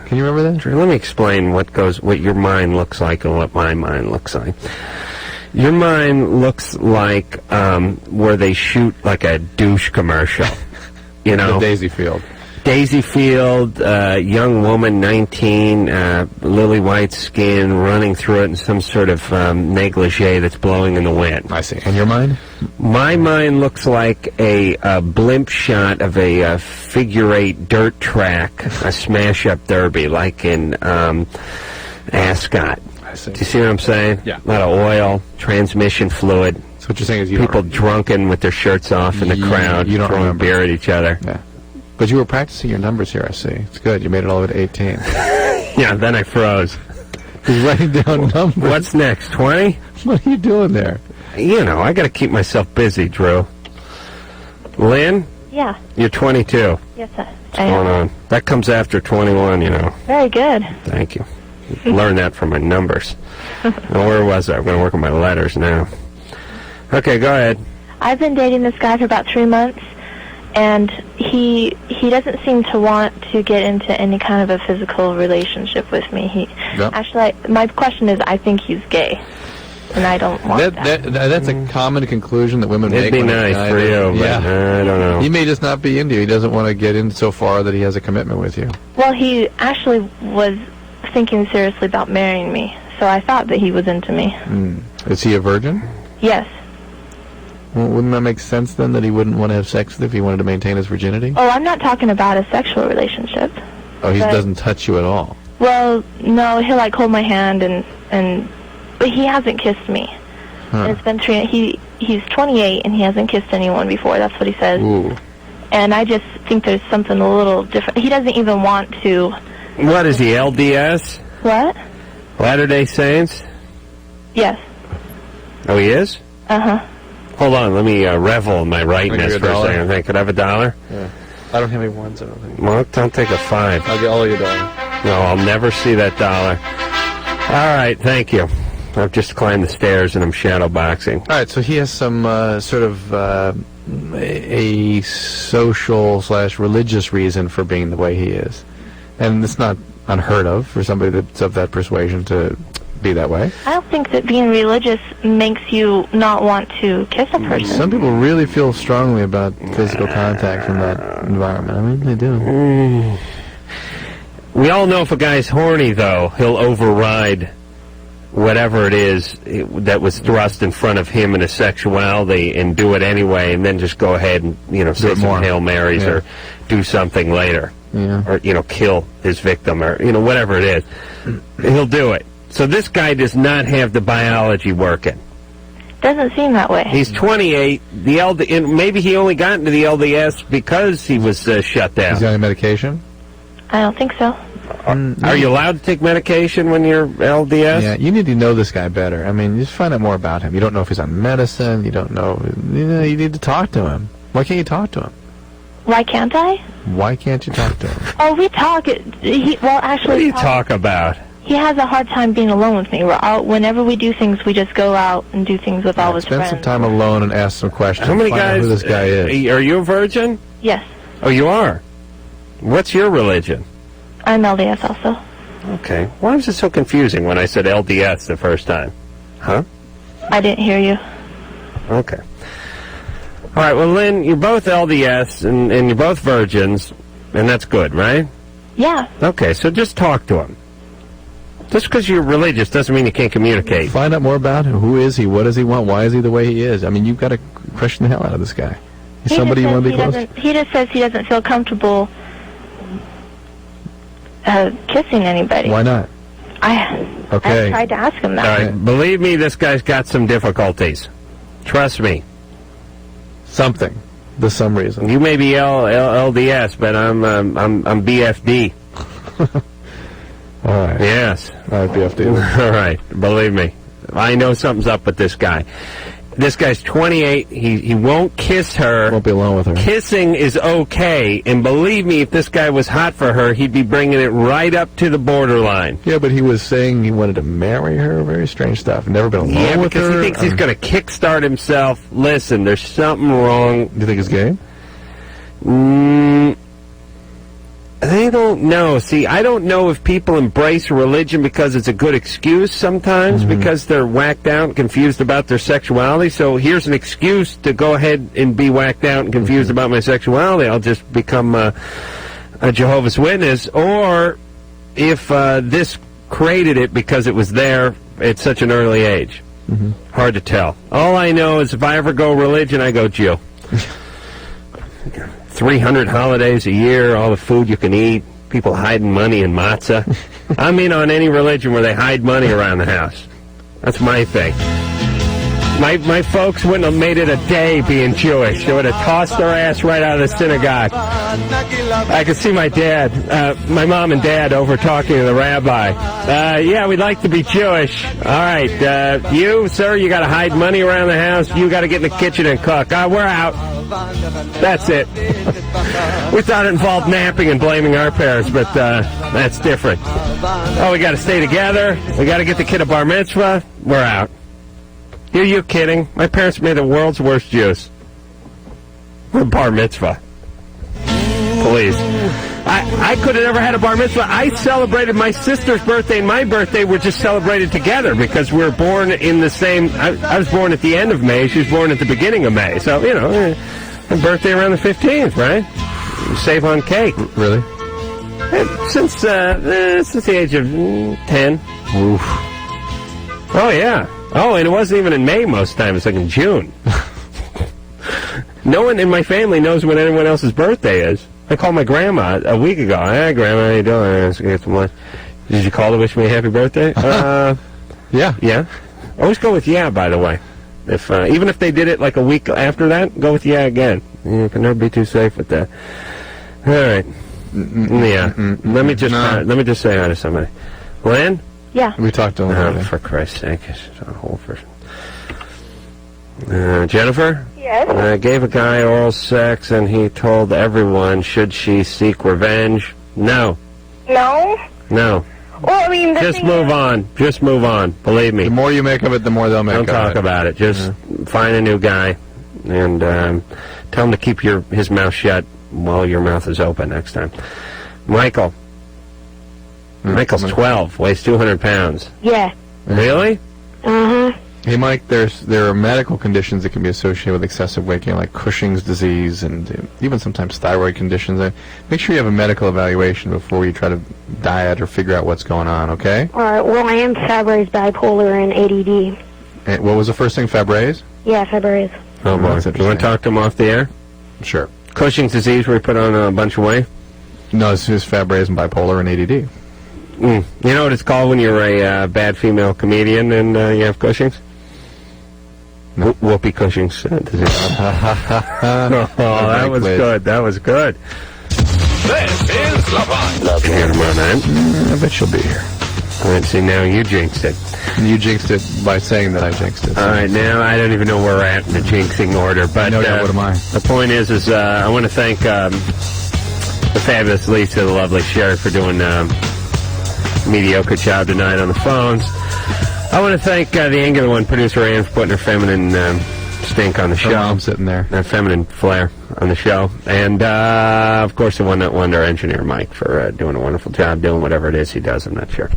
Can you remember that? Sure, let me explain what your mind looks like and what my mind looks like. Your mind looks like where they shoot like a douche commercial. You know, the Daisy Field. Daisy Field, young woman, 19, lily white skin, running through it in some sort of negligee that's blowing in the wind. I see. And your mind? My mind looks like a blimp shot of a figure-8 dirt track, a smash-up derby, like in Ascot. I see. Do you see what I'm saying? Yeah. A lot of oil, transmission fluid. So what you're saying is people drunken with their shirts off in the crowd, you don't throwing remember. beer at each other. Yeah. But you were practicing your numbers here, I see. It's good. You made it all the way to 18. Yeah, then I froze. He's writing down numbers. What's next, 20? What are you doing there? You know, I got to keep myself busy, Drew. Lynn? Yeah. You're 22. Yes, sir. What's going on? That comes after 21, you know. Very good. Thank you. Learn that from my numbers. Now, where was I? I'm going to work on my letters now. Okay, go ahead. I've been dating this guy for about 3 months, and he doesn't seem to want to get into any kind of a physical relationship with me. Actually, my question is, I think he's gay, and I don't want that. That's a common conclusion that women make. It'd be nice for you, but I don't know. He may just not be into you. He doesn't want to get in so far that he has a commitment with you. Well, he actually was thinking seriously about marrying me, so I thought that he was into me. Is he a virgin? Yes. Well, wouldn't that make sense then that he wouldn't want to have sex with you if he wanted to maintain his virginity? Oh, I'm not talking about a sexual relationship. Oh, he but- doesn't touch you at all. Well, no, he'll like hold my hand but he hasn't kissed me. Huh. And it's been he's 28 and he hasn't kissed anyone before. That's what he says. Ooh. And I just think there's something a little different. He doesn't even want to. What is he, LDS? What? Latter-day Saints? Yes. Oh, he is? Uh-huh. Hold on, let me revel in my rightness for a second. Think, could I have $1? Yeah. I don't have any ones, I don't think. Well, don't take a 5. I'll get all of your $1. No, I'll never see that $1. All right, thank you. I've just climbed the stairs and I'm shadow boxing. All right, so he has some sort of a social/religious reason for being the way he is. And it's not unheard of for somebody that's of that persuasion to be that way. I don't think that being religious makes you not want to kiss a person. Some people really feel strongly about physical contact in that environment. I mean, they do. We all know if a guy's horny, though, he'll override whatever it is that was thrust in front of him in his sexuality and do it anyway, and then just go ahead and, say some Hail Marys or do something later. Yeah. Or, kill his victim or, whatever it is. He'll do it. So this guy does not have the biology working. Doesn't seem that way. He's 28. Maybe he only got into the LDS because he was shut down. Is he on medication? I don't think so. Are you allowed to take medication when you're LDS? Yeah, you need to know this guy better. I mean, just find out more about him. You don't know if he's on medicine. You don't know. You need to talk to him. Why can't you talk to him? Why can't I? Why can't you talk to him? Oh, we talk. Actually, what do you talk about? He has a hard time being alone with me. We're out, whenever we do things, we just go out and do things with all his friends. Spend some time alone and ask some questions. How many Find guys? out who this guy is. Are you a virgin? Yes. Oh, you are? What's your religion? I'm LDS also. Okay. Why was it so confusing when I said LDS the first time? Huh? I didn't hear you. Okay. All right, well, Lynn, you're both LDS, and you're both virgins, and that's good, right? Yeah. Okay, so just talk to him. Just because you're religious doesn't mean you can't communicate. Find out more about him. Who is he? What does he want? Why is he the way he is? I mean, you've got to question the hell out of this guy. He's somebody you want to be close to? He just says he doesn't feel comfortable kissing anybody. Why not? I tried to ask him that. All right, believe me, this guy's got some difficulties. Trust me. Something. There's some reason. You may be LDS, but I'm BFD. All right. Yes. All right, BFD. All right. Believe me. I know something's up with this guy. This guy's 28. He won't kiss her. Won't be alone with her. Kissing is okay. And believe me, if this guy was hot for her, he'd be bringing it right up to the borderline. Yeah, but he was saying he wanted to marry her. Very strange stuff. Never been alone with her. Yeah, because he thinks he's going to kickstart himself. Listen, there's something wrong. Do you think he's gay? They don't know. See, I don't know if people embrace religion because it's a good excuse sometimes, because they're whacked out and confused about their sexuality. So here's an excuse to go ahead and be whacked out and confused about my sexuality. I'll just become a Jehovah's Witness. Or if this created it because it was there at such an early age. Hard to tell. All I know is if I ever go religion, I go Jew. 300 holidays a year, all the food you can eat, people hiding money in matzah. I'm in on any religion where they hide money around the house. That's my thing. My folks wouldn't have made it a day being Jewish. They would have tossed their ass right out of the synagogue. I could see my mom and dad over talking to the rabbi. Yeah, we'd like to be Jewish. All right, you, sir, you got to hide money around the house. You got to get in the kitchen and cook. We're out. That's it. We thought it involved napping and blaming our parents, but that's different. Oh, we got to stay together. We got to get the kid a bar mitzvah. We're out. Are you kidding? My parents made the world's worst Jews. A bar mitzvah. Please. I could have never had a bar mitzvah. I celebrated my sister's birthday and my birthday were just celebrated together because we were born in the same... I was born at the end of May. She was born at the beginning of May. So, her birthday around the 15th, right? Save on cake. Really? Since the age of 10. Oof. Oh, yeah. Oh, and it wasn't even in May most times. It's like in June. No one in my family knows when anyone else's birthday is. I called my grandma a week ago. Hey, Grandma, how you doing? Let's get some lunch. Did you call to wish me a happy birthday? Yeah. Yeah? Always go with yeah, by the way. If even if they did it like a week after that, go with yeah again. You can never be too safe with that. All right. Yeah. Let me just say hi to somebody. Lynn? Yeah. We talked to him already. For Christ's sake. It's a whole person. Jennifer? Yes? I gave a guy oral sex and he told everyone, should she seek revenge? No. No? No. Well, I mean, just move on. Just move on. Believe me. The more you make of it, the more they'll make of it. Don't talk about it. Just find a new guy. and tell him to keep his mouth shut while your mouth is open next time. Michael. Michael's 12, weighs 200 pounds. Yeah. Really? Uh-huh. Hey, Mike, there are medical conditions that can be associated with excessive weight gain, like Cushing's disease and even sometimes thyroid conditions. Make sure you have a medical evaluation before you try to diet or figure out what's going on, okay? All right. Well, I am Fabry's bipolar and ADD. And what was the first thing, Fabry's? Yeah, Fabry's. Oh, boy. You want to talk to him off the air? Sure. Cushing's disease where he put on a bunch of weight? No, it's just Fabry's and bipolar and ADD. You know what it's called when you're a bad female comedian and you have Cushing's? No. Whoopee Cushing's disease. That was good. That was good. This is Loveline. Here tomorrow night. I bet she'll be here. All right, see, now you jinxed it. You jinxed it by saying that I jinxed it. All right, now I don't even know where we're at in the jinxing order. But no, what am I? The point is I want to thank the fabulous Lisa, the lovely Sherry, for doing mediocre job tonight on the phones. I want to thank the angular one, producer Ann, for putting her feminine stink on the show. I'm sitting there. Her feminine flair on the show. And, of course, the one that won our engineer, Mike, for doing a wonderful job doing whatever it is he does. I'm not sure.